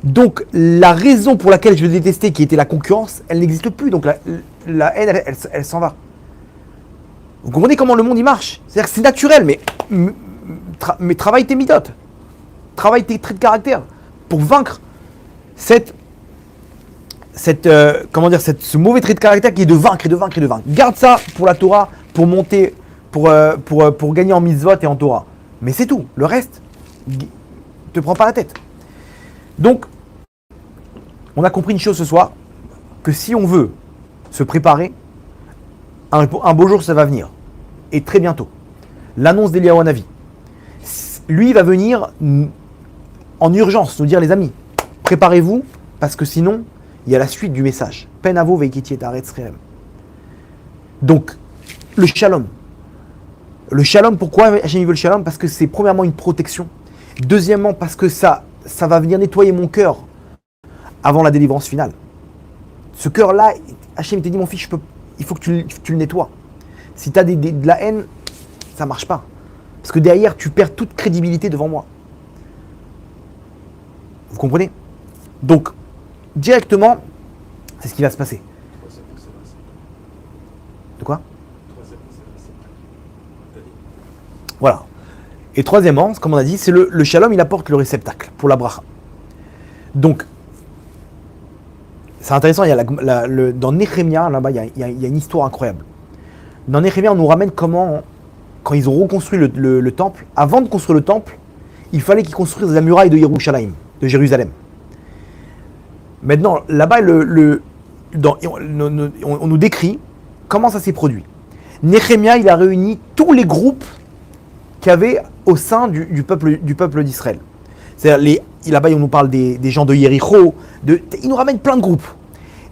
donc la raison pour laquelle je le détestais, qui était la concurrence, elle n'existe plus. Donc la haine, elle s'en va. Vous comprenez comment le monde il marche? C'est-à-dire que c'est naturel, mais travaille tes midotes. Travaille tes traits de caractère pour vaincre ce mauvais trait de caractère qui est de vaincre et de vaincre et de vaincre. Garde ça pour la Torah, pour monter, pour gagner en mitzvot et en Torah. Mais c'est tout. Le reste, te prends pas la tête. Donc, On a compris une chose ce soir, que si on veut se préparer, un beau jour ça va venir. Et très bientôt. L'annonce d'Eliyahu Hanavi. Lui il va venir en urgence nous dire les amis, préparez-vous parce que sinon il y a la suite du message. Penavo veikiti et aretz cherem. Donc le shalom. Le shalom, pourquoi Hachem veut le shalom? Parce que c'est premièrement une protection. Deuxièmement parce que ça va venir nettoyer mon cœur avant la délivrance finale. Ce cœur-là, Hachem t'a dit mon fils, il faut que tu le nettoies. Si tu as de la haine, ça ne marche pas. Parce que derrière, tu perds toute crédibilité devant moi. Vous comprenez? Donc, directement, c'est ce qui va se passer. De quoi? Voilà. Et troisièmement, comme on a dit, c'est le shalom, il apporte le réceptacle pour la bracha. Donc, c'est intéressant, il y a dans Néhémia, là-bas, il y a une histoire incroyable. Dans Néhémia, on nous ramène comment, quand ils ont reconstruit le temple, avant de construire le temple, il fallait qu'ils construisent la muraille de Jérusalem. Maintenant, là-bas, on nous décrit comment ça s'est produit. Néhémia, il a réuni tous les groupes qu'il y avait au sein du peuple d'Israël. C'est-à-dire, là-bas, on nous parle des gens de Yéricho, il nous ramène plein de groupes.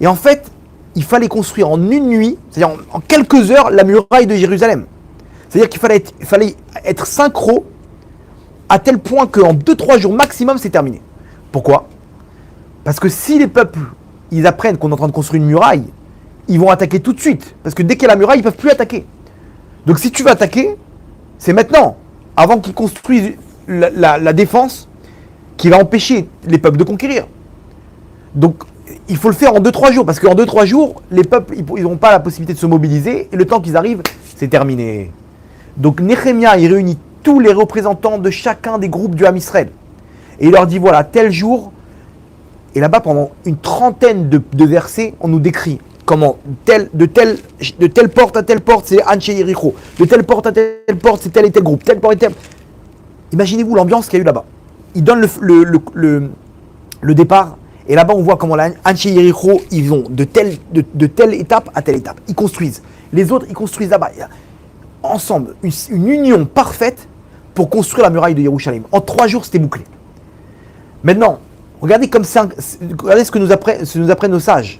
Et en fait, il fallait construire en une nuit, c'est-à-dire en quelques heures, la muraille de Jérusalem. C'est-à-dire qu'il fallait être synchro à tel point qu'en 2-3 jours maximum, c'est terminé. Pourquoi? Parce que si les peuples, ils apprennent qu'on est en train de construire une muraille, ils vont attaquer tout de suite. Parce que dès qu'il y a la muraille, ils ne peuvent plus attaquer. Donc si tu veux attaquer, c'est maintenant, avant qu'ils construisent la défense qui va empêcher les peuples de conquérir. Donc il faut le faire en 2-3 jours, parce qu'en 2-3 jours, les peuples, ils n'auront pas la possibilité de se mobiliser, et le temps qu'ils arrivent, c'est terminé. Donc Néhémia, il réunit tous les représentants de chacun des groupes du Ham Israël. Et il leur dit, voilà, tel jour, et là-bas, pendant une trentaine de versets, on nous décrit comment de telle porte à telle porte, c'est Anshe Yericho. De telle porte à telle porte, c'est tel et tel groupe. Telle porte et tel. Imaginez-vous l'ambiance qu'il y a eu là-bas. Il donne le départ, et là-bas, on voit comment la Anshe Yericho, ils vont de telle étape à telle étape. Ils construisent. Les autres, ils construisent là-bas. Ensemble, une union parfaite pour construire la muraille de Yerushalayim. En 3 jours, c'était bouclé. Maintenant, regardez ce que nous apprennent nos sages.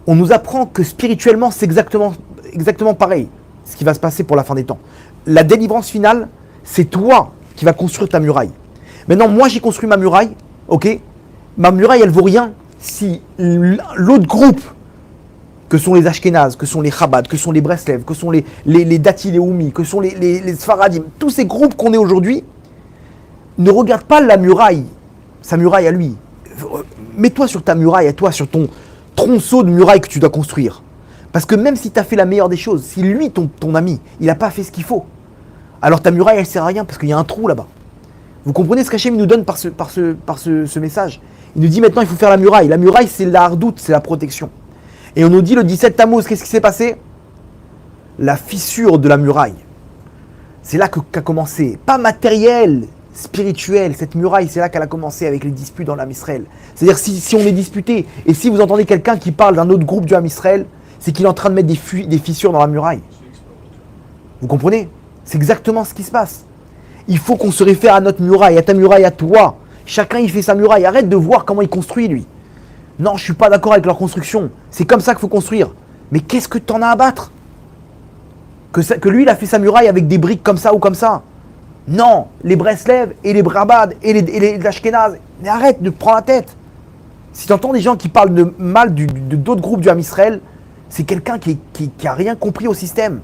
On nous apprend que spirituellement, c'est exactement pareil, ce qui va se passer pour la fin des temps. La délivrance finale, c'est toi qui vas construire ta muraille. Maintenant, moi, j'ai construit ma muraille, ok? Ma muraille, elle vaut rien si l'autre groupe, que sont les Ashkénazes, que sont les Chabad, que sont les Breslev, que sont les Dati Leoumi, que sont les Sfaradim, tous ces groupes qu'on est aujourd'hui, ne regardent pas la muraille, sa muraille à lui. Mets-toi sur ta muraille à toi, sur ton tronçon de muraille que tu dois construire. Parce que même si tu as fait la meilleure des choses, si lui, ton ami, il n'a pas fait ce qu'il faut, alors ta muraille, elle ne sert à rien parce qu'il y a un trou là-bas. Vous comprenez ce qu'Hachem nous donne par ce message? Il nous dit maintenant, il faut faire la muraille. La muraille, c'est la hardoute, c'est la protection. Et on nous dit le 17 Tammuz, qu'est-ce qui s'est passé? La fissure de la muraille. C'est là qu'a commencé, pas matériel, spirituel, cette muraille, c'est là qu'elle a commencé avec les disputes dans l'Am Israël. C'est-à-dire si on est disputé, et si vous entendez quelqu'un qui parle d'un autre groupe du Ham Israël, c'est qu'il est en train de mettre des fissures dans la muraille. Vous comprenez? C'est exactement ce qui se passe. Il faut qu'on se réfère à notre muraille, à ta muraille, à toi. Chacun il fait sa muraille, arrête de voir comment il construit lui. Non, je ne suis pas d'accord avec leur construction. C'est comme ça qu'il faut construire. Mais qu'est-ce que tu en as à battre? Que lui, il a fait sa muraille avec des briques comme ça ou comme ça. Non, les Breslev et les Brabad et les Ashkénazes, mais arrête de te prendre la tête. Si tu entends des gens qui parlent de mal d'autres groupes du Ham Israël, c'est quelqu'un qui a rien compris au système.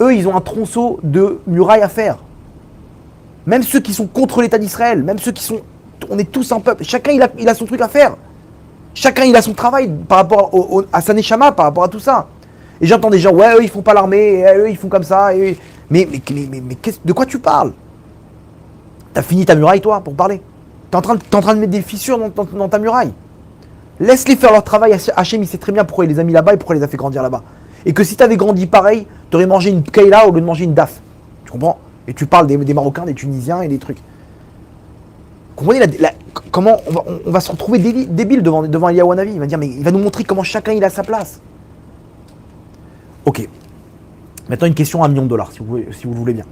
Eux, ils ont un tronçon de muraille à faire. Même ceux qui sont contre l'État d'Israël, même ceux qui sont... On est tous un peuple. Chacun, il a son truc à faire. Chacun, il a son travail par rapport à sa neshama, par rapport à tout ça. Et j'entends des gens, ouais, eux, ils font pas l'armée, eux, ils font comme ça. Mais de quoi tu parles? T'as fini ta muraille, toi, pour parler? T'es en train de mettre des fissures dans ta muraille. Laisse-les faire leur travail. Hachem, il sait très bien pourquoi il les a mis là-bas et pourquoi il les a fait grandir là-bas. Et que si t'avais grandi pareil, t'aurais mangé une keila au lieu de manger une daf. Tu comprends? Et tu parles des Marocains, des Tunisiens et des trucs. Vous comprenez comment on va se retrouver débile devant Eliyahu Hanavi. Il va dire, mais il va nous montrer comment chacun il a sa place. Ok. Maintenant, une question à $1 million, si vous le voulez bien.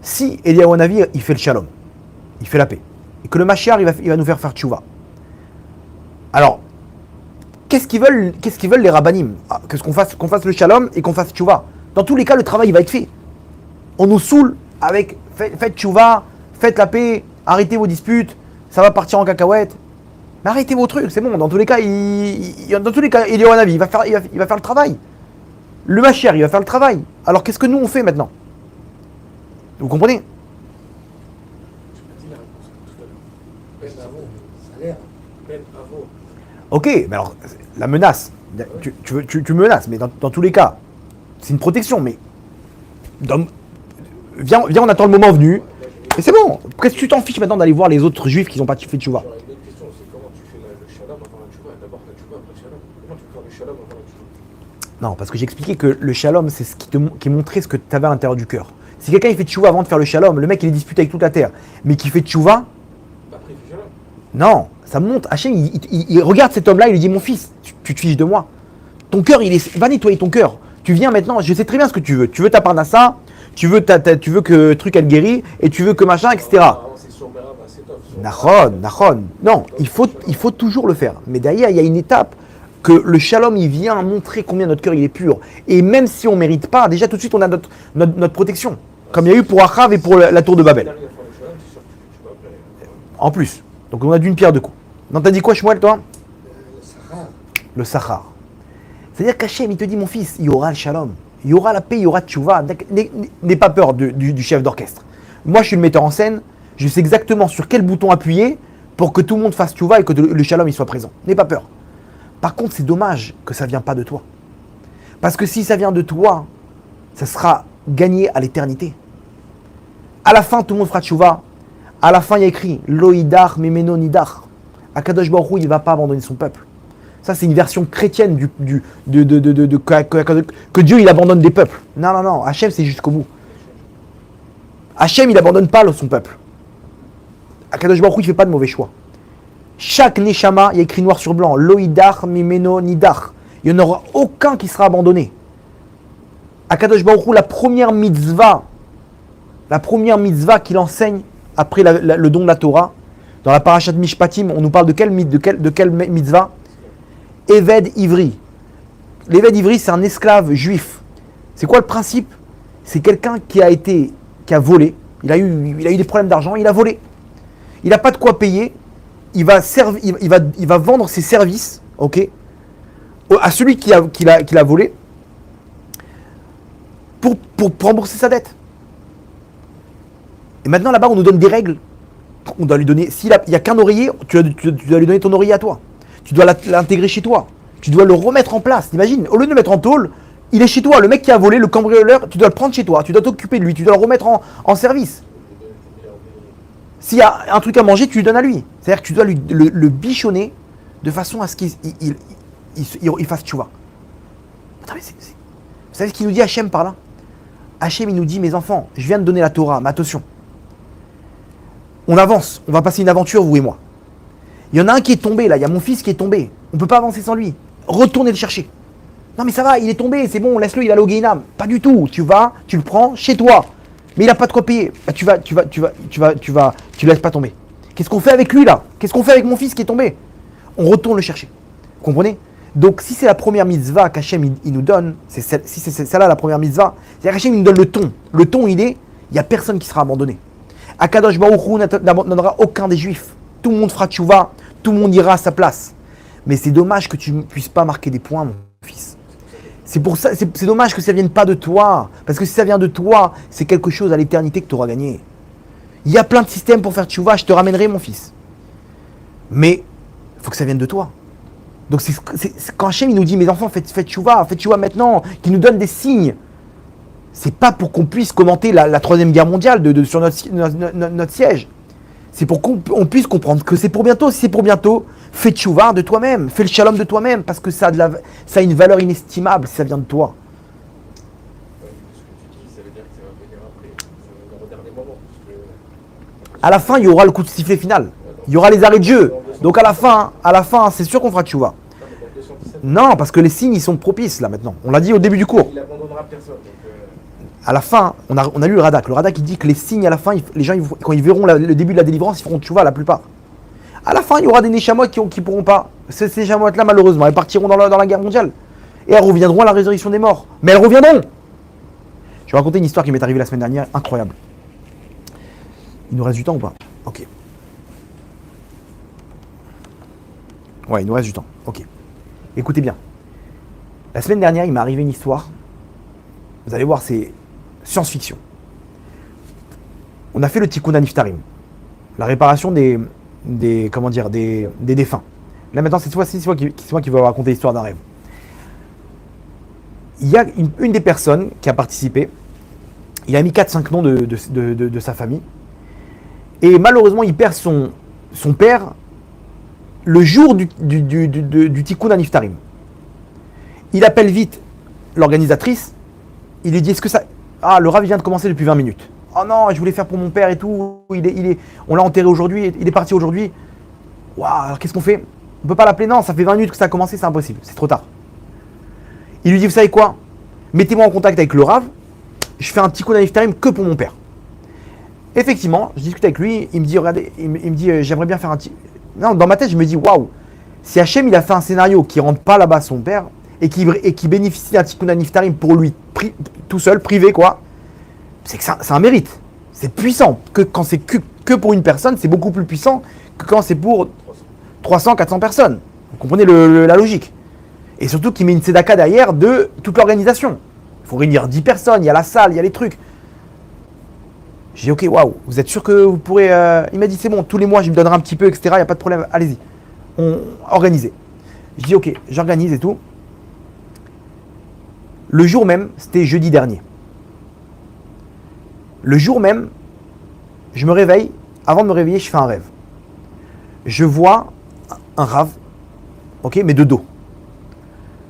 Si Eliyahu Hanavi, il fait le shalom, il fait la paix, et que le Mashiach, il va nous faire tchouva. Alors, qu'est-ce qu'ils veulent les rabbanim? Qu'on fasse le shalom et qu'on fasse tchouva. Dans tous les cas, le travail il va être fait. On nous saoule avec faites tchouva, faites la paix, arrêtez vos disputes, ça va partir en cacahuète. Mais arrêtez vos trucs, c'est bon. Dans tous les cas, Eliyahu Hanavi, il va faire le travail. Le Mashiach, il va faire le travail. Alors qu'est-ce que nous on fait maintenant? Vous comprenez? Tu m'as dit la réponse tout à l'heure. Salaire. Ok, mais alors, la menace, tu menaces, mais dans tous les cas, c'est une protection, mais viens, on attend le moment venu, et c'est bon. Qu'est-ce que tu t'en fiches maintenant d'aller voir les autres juifs qui n'ont pas fait tchouva? J'aurais une autre question, c'est comment tu fais le shalom avant la tchouva? D'abord la tchouva, après le shalom. Comment tu peux faire le shalom avant la tchouva? Non, parce que j'expliquais que le shalom, c'est ce qui montrait ce que tu avais à l'intérieur du cœur. Si quelqu'un il fait tchouva avant de faire le shalom, le mec il est disputé avec toute la terre, mais qui fait tchouva, Après il fait shalom. non, ça monte. Hachem, il regarde cet homme-là, il lui dit, mon fils, tu te fiches de moi. Ton cœur, va nettoyer ton cœur. Tu viens maintenant, je sais très bien ce que tu veux. Tu veux ta parnassa, tu veux que truc elle guérit, et tu veux que machin, etc. C'est sur Merav, c'est top. Nachon. Non, il faut toujours le faire. Mais derrière, il y a une étape que le shalom, il vient montrer combien notre cœur, il est pur. Et même si on ne mérite pas, déjà tout de suite, on a notre protection. Comme il y a eu pour Achav et pour la tour de Babel. En plus. Donc on a d'une pierre deux coups. Non, t'as dit quoi, Shmuel, toi? Le Sahar. C'est-à-dire qu'Hachem, il te dit, mon fils, il y aura le shalom, il y aura la paix, il y aura tchouva. N'aie pas peur du chef d'orchestre. Moi, je suis le metteur en scène, je sais exactement sur quel bouton appuyer pour que tout le monde fasse tchouva et que le shalom il soit présent. N'aie pas peur. Par contre, c'est dommage que ça ne vient pas de toi. Parce que si ça vient de toi, ça sera gagné à l'éternité. À la fin, tout le monde fera tchouva. À la fin, il y a écrit Loïdar memeno nidar. Akadosh Baruch Hu, il ne va pas abandonner son peuple. Ça, c'est une version chrétienne que Dieu, il abandonne des peuples. Non. Hachem, c'est jusqu'au bout. Hachem, il abandonne pas son peuple. Akadosh Baruch Hu, il ne fait pas de mauvais choix. Chaque Neshama, il y a écrit noir sur blanc Loïdar memeno nidar. Il n'y en aura aucun qui sera abandonné. Akadosh Baruch Hu, la première mitzvah qu'il enseigne après le don de la Torah, dans la parashat Mishpatim, on nous parle de quelle mitzvah? Eved Ivri. L'Eved Ivri, c'est un esclave juif. C'est quoi le principe? C'est quelqu'un qui a volé. Il a eu des problèmes d'argent, il a volé. Il n'a pas de quoi payer. Il va vendre ses services, ok, à celui qui l'a volé pour rembourser sa dette. Et maintenant, là-bas, on nous donne des règles. On doit lui donner, s'il n'y a qu'un oreiller, tu dois lui donner ton oreiller à toi. Tu dois l'intégrer chez toi. Tu dois le remettre en place. T'imagines, au lieu de le mettre en tôle, il est chez toi. Le mec qui a volé, le cambrioleur, tu dois le prendre chez toi. Tu dois t'occuper de lui. Tu dois le remettre en service. S'il y a un truc à manger, tu lui donnes à lui. C'est-à-dire que tu dois le bichonner de façon à ce qu'il fasse tchouva. Attends, mais vous savez ce qu'il nous dit Hachem par là? Hachem, il nous dit, mes enfants, je viens de donner la Torah, mais attention. On avance, on va passer une aventure, vous et moi. Il y en a un qui est tombé là, il y a mon fils qui est tombé. On ne peut pas avancer sans lui. Retournez le chercher. Non mais ça va, il est tombé, c'est bon, laisse-le, il va aller au Guéhinam. Pas du tout, tu le prends chez toi. Mais il n'a pas de quoi payer. Bah, tu le laisses pas tomber. Qu'est-ce qu'on fait avec lui là? Qu'est-ce qu'on fait avec mon fils qui est tombé? On retourne le chercher. Vous comprenez? Donc si c'est la première mitzvah qu'Hachem il nous donne, si c'est celle-là la première mitzvah, c'est-à-dire qu'Hachem il nous donne le ton. Le ton il n'y a personne qui sera abandonné. Akadosh Baruch Hu n'abandonnera aucun des juifs. Tout le monde fera tchouva, tout le monde ira à sa place. Mais c'est dommage que tu ne puisses pas marquer des points, mon fils. C'est pour ça, c'est dommage que ça ne vienne pas de toi. Parce que si ça vient de toi, c'est quelque chose à l'éternité que tu auras gagné. Il y a plein de systèmes pour faire tchouva, je te ramènerai, mon fils. Mais il faut que ça vienne de toi. Donc quand Hachem il nous dit, mes enfants, faites tchouva maintenant, qu'il nous donne des signes. C'est pas pour qu'on puisse commenter la Troisième Guerre mondiale sur notre siège. C'est pour qu'on puisse comprendre que c'est pour bientôt. Si c'est pour bientôt, fais tchouva de toi-même, fais le shalom de toi-même, parce que ça a une valeur inestimable si ça vient de toi. Ce que tu dis, ça veut dire que ça va venir après. Ça va venir au dernier moment. Parce que... À la fin, il y aura le coup de sifflet final. Il y aura les arrêts de jeu. Donc à la fin, c'est sûr qu'on fera tchouva. Non, parce que les signes, ils sont propices là maintenant. On l'a dit au début du cours. Il abandonnera personne. À la fin, on a lu le Radak. Le Radak, il dit que les signes, à la fin, les gens, quand ils verront le début de la délivrance, ils feront tchouva la plupart. À la fin, il y aura des Neshamot qui pourront pas. Ces Neshamot-là, malheureusement, elles partiront dans la guerre mondiale. Et elles reviendront à la résurrection des morts. Mais elles reviendront. Je vais raconter une histoire qui m'est arrivée la semaine dernière, incroyable. Il nous reste du temps ou pas? Ok. Ouais, il nous reste du temps. Ok. Écoutez bien. La semaine dernière, il m'est arrivé une histoire. Vous allez voir, c'est science-fiction. On a fait le Tikkun HaNiftarim, la réparation des défunts. Là maintenant, c'est moi qui vais raconter l'histoire d'un rêve. Il y a une des personnes qui a participé. Il a mis 4-5 noms de sa famille. Et malheureusement, il perd son père le jour du Tikkun HaNiftarim. Il appelle vite l'organisatrice. Il lui dit, est-ce que ça... Ah, le Rav vient de commencer depuis 20 minutes. Oh non, je voulais faire pour mon père et tout. On l'a enterré aujourd'hui, il est parti aujourd'hui. Waouh, alors qu'est-ce qu'on fait? On peut pas l'appeler? Non, ça fait 20 minutes que ça a commencé, c'est impossible, c'est trop tard. Il lui dit, vous savez quoi? Mettez-moi en contact avec le Rav. Je fais un Tikkun HaNiftarim que pour mon père. Effectivement, je discute avec lui, il me dit, regardez, il me dit, j'aimerais bien faire un Tikkun. Non, dans ma tête, je me dis, waouh, si Hachem, il a fait un scénario qui rentre pas là-bas son père, et qui bénéficie d'un Tikkun HaNiftarim pour lui, tout seul, privé, quoi, c'est que c'est un mérite. C'est puissant. Que quand c'est que pour une personne, c'est beaucoup plus puissant que quand c'est pour 300, 400 personnes. Vous comprenez la logique. Et surtout qu'il met une tzedaka derrière de toute l'organisation. Il faut réunir 10 personnes, il y a la salle, il y a les trucs. J'ai dit, ok, waouh, vous êtes sûr que vous pourrez... Il m'a dit, c'est bon, tous les mois, je me donnerai un petit peu, etc. Il n'y a pas de problème, allez-y. Organisez. Je dis, ok, j'organise et tout. Le jour même, c'était jeudi dernier. Le jour même, je me réveille. Avant de me réveiller, je fais un rêve. Je vois un Rav, ok, mais de dos.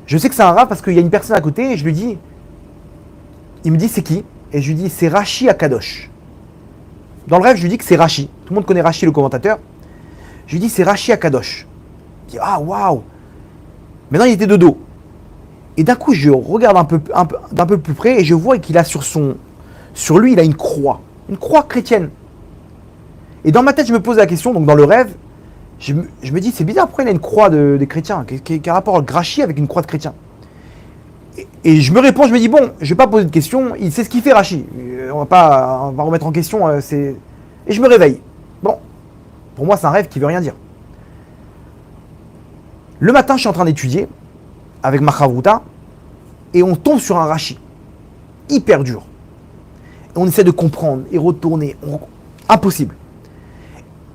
Je sais que c'est un Rav parce qu'il y a une personne à côté et je lui dis, il me dit c'est qui? Et je lui dis c'est Rashi Akadosh. Dans le rêve, je lui dis que c'est Rashi. Tout le monde connaît Rashi, le commentateur. Je lui dis c'est Rashi Akadosh. Il dit ah waouh. Maintenant il était de dos. Et d'un coup, je regarde d'un peu plus près et je vois qu'il a sur lui, il a une croix chrétienne. Et dans ma tête, je me pose la question, donc dans le rêve, je me dis, c'est bizarre, pourquoi il a une croix des chrétiens? Quel rapport avec Rashi avec une croix de chrétien? Et je me réponds, je me dis, bon, je vais pas poser de question, il sait ce qu'il fait Rashi. On va remettre en question, et je me réveille. Bon, pour moi, c'est un rêve qui veut rien dire. Le matin, je suis en train d'étudier avec ma chavruta, et on tombe sur un Rashi, hyper dur. Et on essaie de comprendre et retourner, impossible.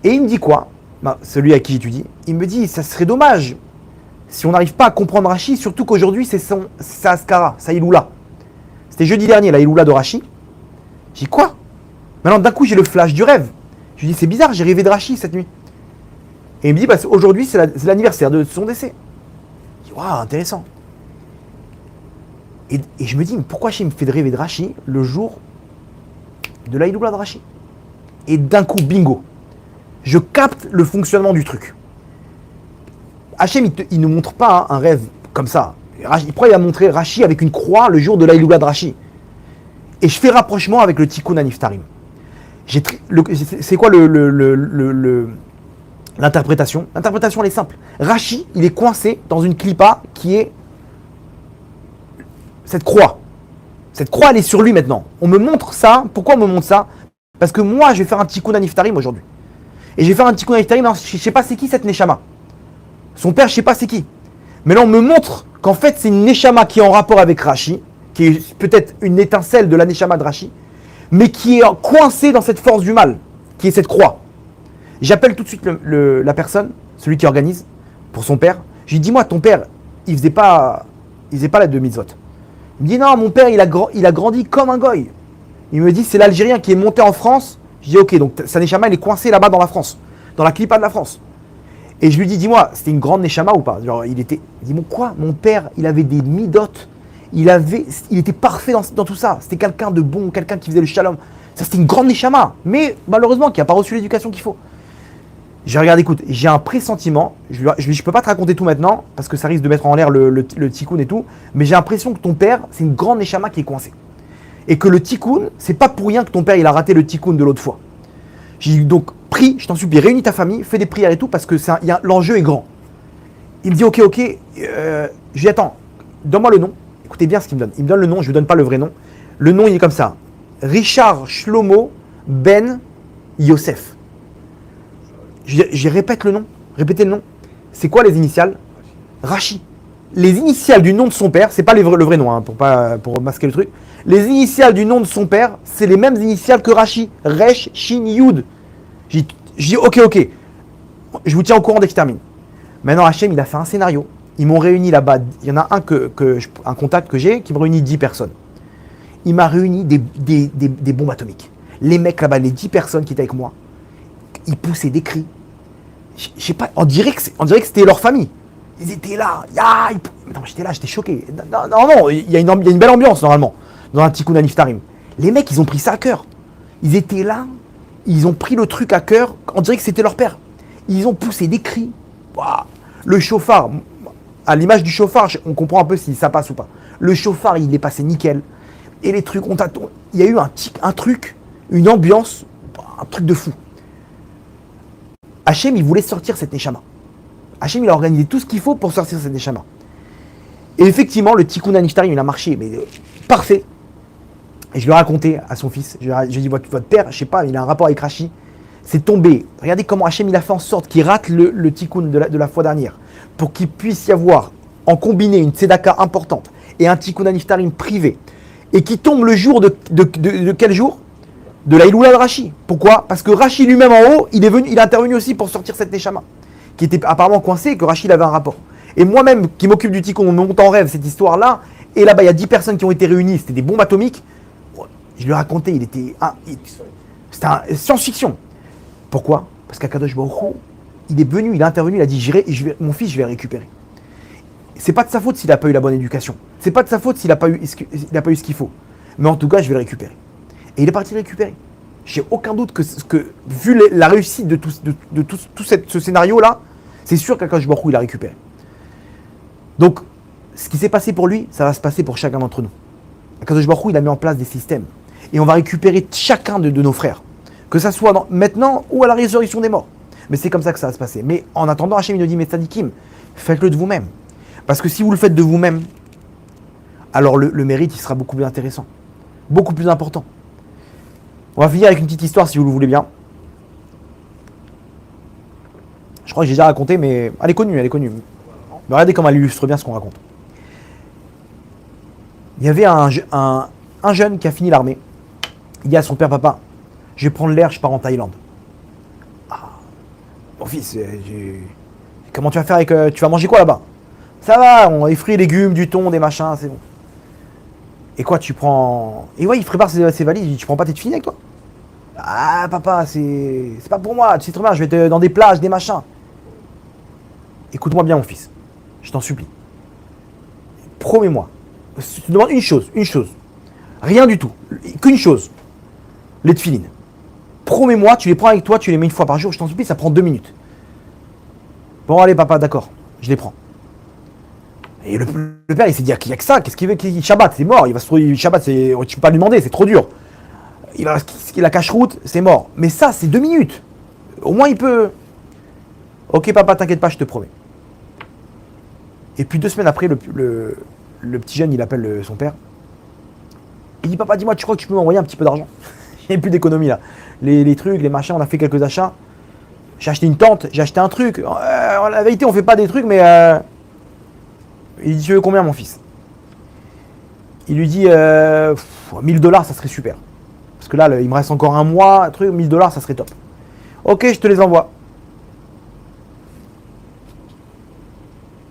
Et il me dit quoi? Celui à qui j'étudie, il me dit, ça serait dommage si on n'arrive pas à comprendre Rashi, surtout qu'aujourd'hui c'est sa Askara, sa Iloula. C'était jeudi dernier, la Iloula de Rashi. J'ai dit quoi? Maintenant d'un coup j'ai le flash du rêve. Je lui dis, c'est bizarre, j'ai rêvé de Rashi cette nuit. Et il me dit, bah, aujourd'hui c'est l'anniversaire de son décès. Je dis, waouh, intéressant. Et je me dis, mais pourquoi Hachem me fait rêver de Rashi le jour de la Iloula de Rashi? Et d'un coup, bingo, je capte le fonctionnement du truc. Hachem, il ne montre pas un rêve comme ça. Pourquoi il a montré Rashi avec une croix le jour de la Iloula de Rashi? Et je fais rapprochement avec le Tikkun HaNiftarim. C'est quoi l'interprétation? L'interprétation, elle est simple. Rashi, il est coincé dans une clipa qui est cette croix. Cette croix, elle est sur lui maintenant. On me montre ça. Pourquoi on me montre ça? Parce que moi, je vais faire un Tikkun HaNiftarim aujourd'hui. Et je vais faire un Tikkun HaNiftarim, je ne sais pas c'est qui cette Neshama. Son père, je ne sais pas c'est qui. Mais là, on me montre qu'en fait, c'est une Neshama qui est en rapport avec Rashi, qui est peut-être une étincelle de la Neshama de Rashi, mais qui est coincée dans cette force du mal, qui est cette croix. J'appelle tout de suite la personne, celui qui organise, pour son père. Je lui dis, dis-moi, ton père, il faisait pas la deux mitzvot. Il me dit, non, mon père, il a grandi comme un goy. Il me dit, c'est l'Algérien qui est monté en France. Je dis, ok, donc sa Neshama, elle est coincée là-bas dans la France, dans la clipa de la France. Et je lui dis, dis-moi, c'était une grande Neshama ou pas? Genre, dis-moi quoi? Mon père, il avait des midotes Il était parfait dans tout ça. C'était quelqu'un de bon, quelqu'un qui faisait le shalom. Ça, c'était une grande neshama. Mais malheureusement, qui n'a pas reçu l'éducation qu'il faut. J'ai regardé, écoute, j'ai un pressentiment. Je peux pas te raconter tout maintenant, parce que ça risque de mettre en l'air le tikkun et tout. Mais j'ai l'impression que ton père, c'est une grande neshama qui est coincée. Et que le tikkun, c'est pas pour rien que ton père, il a raté le tikkun de l'autre fois. J'ai donc prie, je t'en supplie, réunis ta famille, fais des prières et tout, parce que l'enjeu est grand. Il me dit, ok, je lui dis, attends, donne-moi le nom. Écoutez bien ce qu'il me donne. Il me donne le nom, je ne lui donne pas le vrai nom. Le nom, il est comme ça. Richard Shlomo Ben Yosef. Je répète le nom. Répétez le nom. C'est quoi les initiales? Rachi. Les initiales du nom de son père, c'est pas le vrai nom, hein, pour masquer le truc. Les initiales du nom de son père, c'est les mêmes initiales que Rachi. Resh, Shin, Yud. Je dis, ok. Je vous tiens au courant dès que je termine. Maintenant, Hachem, il a fait un scénario. Ils m'ont réuni là-bas. Il y en a un contact que j'ai qui me réunit 10 personnes. Il m'a réuni des bombes atomiques. Les mecs là-bas, les 10 personnes qui étaient avec moi, ils poussaient des cris. Je sais pas, on dirait que c'était leur famille. Ils étaient là. Non, j'étais là, j'étais choqué. Non, il y a une belle ambiance normalement dans un tikkun niftarim. Les mecs, ils ont pris ça à cœur. Ils étaient là, ils ont pris le truc à cœur. On dirait que c'était leur père. Ils ont poussé des cris. Waouh. Le chauffard, à l'image du chauffard, on comprend un peu si ça passe ou pas. Le chauffard, il est passé nickel. Et les trucs, il y a eu un truc, une ambiance, un truc de fou. Hachem, il voulait sortir cette neshama. Hachem, il a organisé tout ce qu'il faut pour sortir cette neshama. Et effectivement, le tikkun niftarim, il a marché, mais parfait. Et je lui ai raconté à son fils, j'ai dit, votre père, je sais pas, il a un rapport avec Rachi. C'est tombé. Regardez comment Hachem, il a fait en sorte qu'il rate le tikkun de la fois dernière. Pour qu'il puisse y avoir, en combiné, une tzedaka importante et un tikkun niftarim privé. Et qui tombe le jour de quel jour? De la Iloula de Rachi. Pourquoi? Parce que Rachi lui-même en haut, il est intervenu aussi pour sortir cette neshama, qui était apparemment coincée et que Rachi avait un rapport. Et moi-même, qui m'occupe du tikkun, on me monte en rêve cette histoire-là, et là-bas, il y a 10 personnes qui ont été réunies, c'était des bombes atomiques. Je lui ai raconté, c'était un science-fiction. Pourquoi? Parce qu'Akadosh Baruch Hu, il est venu, il est intervenu, il a dit, mon fils, je vais le récupérer. C'est pas de sa faute s'il n'a pas eu la bonne éducation. C'est pas de sa faute s'il n'a pas eu ce qu'il faut. Mais en tout cas, je vais le récupérer. Et il est parti le récupérer. J'ai aucun doute que vu la réussite de tout ce scénario-là, c'est sûr qu'Akadosh Baruch Hu, il a récupéré. Donc, ce qui s'est passé pour lui, ça va se passer pour chacun d'entre nous. Akadosh Baruch Hu, il a mis en place des systèmes. Et on va récupérer chacun de nos frères. Que ça soit maintenant ou à la résurrection des morts. Mais c'est comme ça que ça va se passer. Mais en attendant, Hachem il nous dit, mais tzadikim, faites-le de vous-même. Parce que si vous le faites de vous-même, alors le mérite, il sera beaucoup plus intéressant. Beaucoup plus important. On va finir avec une petite histoire, si vous le voulez bien. Je crois que j'ai déjà raconté, mais elle est connue. Mais regardez comment elle illustre bien ce qu'on raconte. Il y avait un jeune qui a fini l'armée. Il dit à son père, papa, je vais prendre l'air, je pars en Thaïlande. Ah, mon fils, comment tu vas faire avec... tu vas manger quoi là-bas? Ça va, les fruits et légumes, du thon, des machins, c'est bon. Et quoi, tu prends... Et ouais, il prépare ses valises, il dit, tu prends pas tes filles avec toi? Ah, papa, c'est pas pour moi, tu sais très bien, je vais dans des plages, des machins. Écoute-moi bien, mon fils, je t'en supplie. Promets-moi, je te demande une chose. Rien du tout, qu'une chose. Les tefilines. Promets-moi, tu les prends avec toi, tu les mets une fois par jour, je t'en supplie, ça prend 2 minutes. Bon, allez, papa, d'accord, je les prends. Et le père, il s'est dit, il n'y a que ça, qu'est-ce qu'il veut? Shabbat, c'est mort, il va se trouver, Shabbat, tu ne peux pas lui demander, c'est trop dur. Il a la cache-route, c'est mort. Mais ça, c'est 2 minutes. Au moins, il peut... Ok, papa, t'inquiète pas, je te promets. Et puis 2 semaines après, le petit jeune, il appelle son père. Il dit, papa, dis-moi, tu crois que tu peux m'envoyer un petit peu d'argent? Il n'y a plus d'économie là. Les trucs, les machins, on a fait quelques achats. J'ai acheté une tente, j'ai acheté un truc. La vérité, on fait pas des trucs, mais... Il dit, tu veux combien, mon fils? Il lui dit, $1000, ça serait super. Parce que là, il me reste encore un mois, un truc, $1000, ça serait top. Ok, je te les envoie.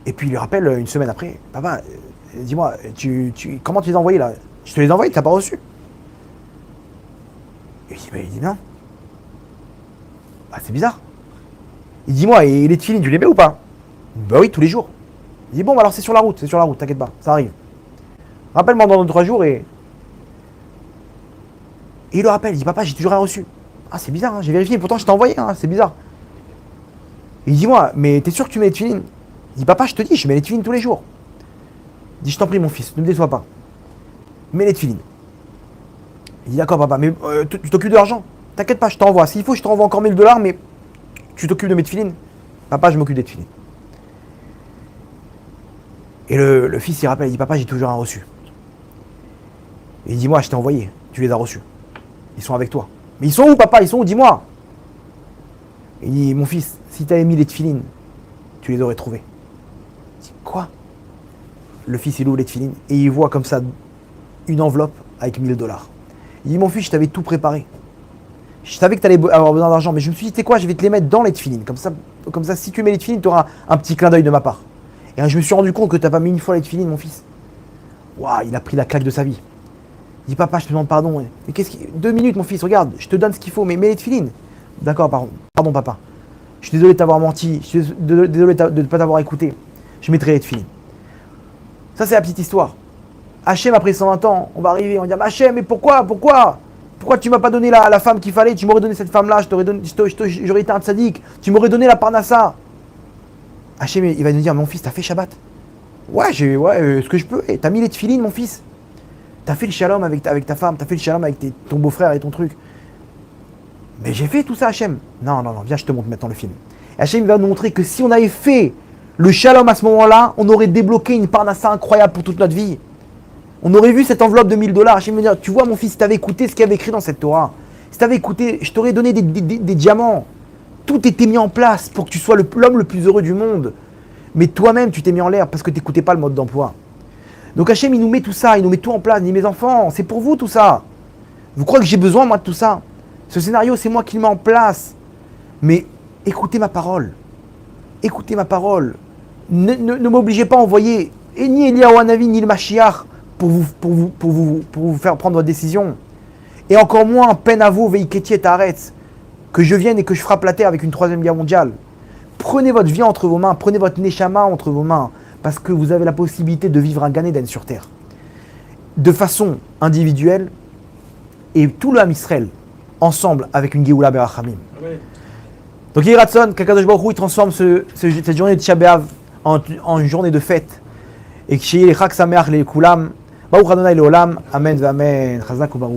Et puis il lui rappelle une semaine après, papa, dis-moi, comment tu les as envoyés là? Je te les ai envoyés, tu n'as pas reçu? Il dit non. Ah, c'est bizarre. Il dit, moi, et les tefilines, tu les mets ou pas? Bah oui, tous les jours. Il dit, bon, bah alors c'est sur la route, t'inquiète pas, ça arrive. Rappelle-moi dans 3 jours et il le rappelle, il dit papa, j'ai toujours rien reçu. Ah, c'est bizarre, hein, j'ai vérifié, pourtant je t'ai envoyé, hein, c'est bizarre. Il dit moi, mais t'es sûr que tu mets les tefilines? Il dit papa, je te dis, je mets les tefilines tous les jours. Il dit je t'en prie mon fils, ne me déçois pas. Mets les tefilines. Il dit d'accord papa, mais tu t'occupes de l'argent? T'inquiète pas, je t'envoie. S'il faut, je t'envoie encore 1000 $, mais tu t'occupes de mes tefilines? Papa, je m'occupe des tefilines. Et le fils il rappelle, il dit papa, j'ai toujours rien reçu. Et il dit moi, je t'ai envoyé, tu les as reçus. Ils sont avec toi. Mais ils sont où papa? Ils sont où? Dis-moi. Il dit mon fils, si tu avais mis les tefilines, tu les aurais trouvés. Il dit quoi? Le fils il ouvre les tefilines et il voit comme ça une enveloppe avec 1000 $. Il dit mon fils, je t'avais tout préparé. Je savais que tu allais avoir besoin d'argent, mais je me suis dit, tu sais quoi, je vais te les mettre dans les tefilines. Comme ça, si tu mets les tefilines, tu auras un petit clin d'œil de ma part. Et je me suis rendu compte que tu n'as pas mis une fois les tefilines, mon fils. Waouh, il a pris la claque de sa vie. Il dit papa, je te demande pardon. Mais 2 minutes, mon fils, regarde, je te donne ce qu'il faut, mais mets les tefilines. D'accord, pardon papa. Je suis désolé de t'avoir menti, je suis désolé de ne pas t'avoir écouté. Je mettrai les tefilines. Ça, c'est la petite histoire. Hachem, après 120 ans, on va arriver, on va dire Hachem, mais pourquoi tu m'as pas donné la femme qu'il fallait? Tu m'aurais donné cette femme-là, j'aurais été un tzaddik, tu m'aurais donné la parnassa. Hachem, il va nous dire mon fils, t'as fait Shabbat? Ouais, ce que je peux. T'as mis les tefilines, mon fils. T'as fait le shalom avec ta femme, t'as fait le shalom avec ton beau-frère et ton truc. Mais j'ai fait tout ça, Hachem. Non, viens, je te montre maintenant le film. Et Hachem va nous montrer que si on avait fait le shalom à ce moment-là, on aurait débloqué une parnassa incroyable pour toute notre vie. On aurait vu cette enveloppe de 1000 $. Hachem me dire, tu vois mon fils, si t'avais écouté ce qu'il y avait écrit dans cette Torah, si t'avais écouté, je t'aurais donné des diamants. Tout était mis en place pour que tu sois l'homme le plus heureux du monde. Mais toi-même, tu t'es mis en l'air parce que tu n'écoutais pas le mode d'emploi. Donc Hachem, il nous met tout ça, il nous met tout en place. Il dit, mes enfants, c'est pour vous tout ça. Vous croyez que j'ai besoin, moi, de tout ça? Ce scénario, c'est moi qui le mets en place. Mais écoutez ma parole. Écoutez ma parole. Ne m'obligez pas à envoyer ni Eliyahu Hanavi, ni le Mashiach pour vous faire prendre votre décision. Et encore moins, peine à vous, veiketi et haaretz, que je vienne et que je frappe la terre avec une 3e guerre mondiale. Prenez votre vie entre vos mains, prenez votre neshama entre vos mains, parce que vous avez la possibilité de vivre un Gan Eden sur terre. De façon individuelle, et tout le Ham Israël, ensemble, avec une Géoula Berachamim. Donc Yiratson, qu'Akadosh Baruch Hu, il transforme cette journée de Tisha B'Av en une journée de fête. Et que chez les Chag Sameach les Kulam, Baruch Adonai Leolam, Amen, Amen, Chazak ou Baruch.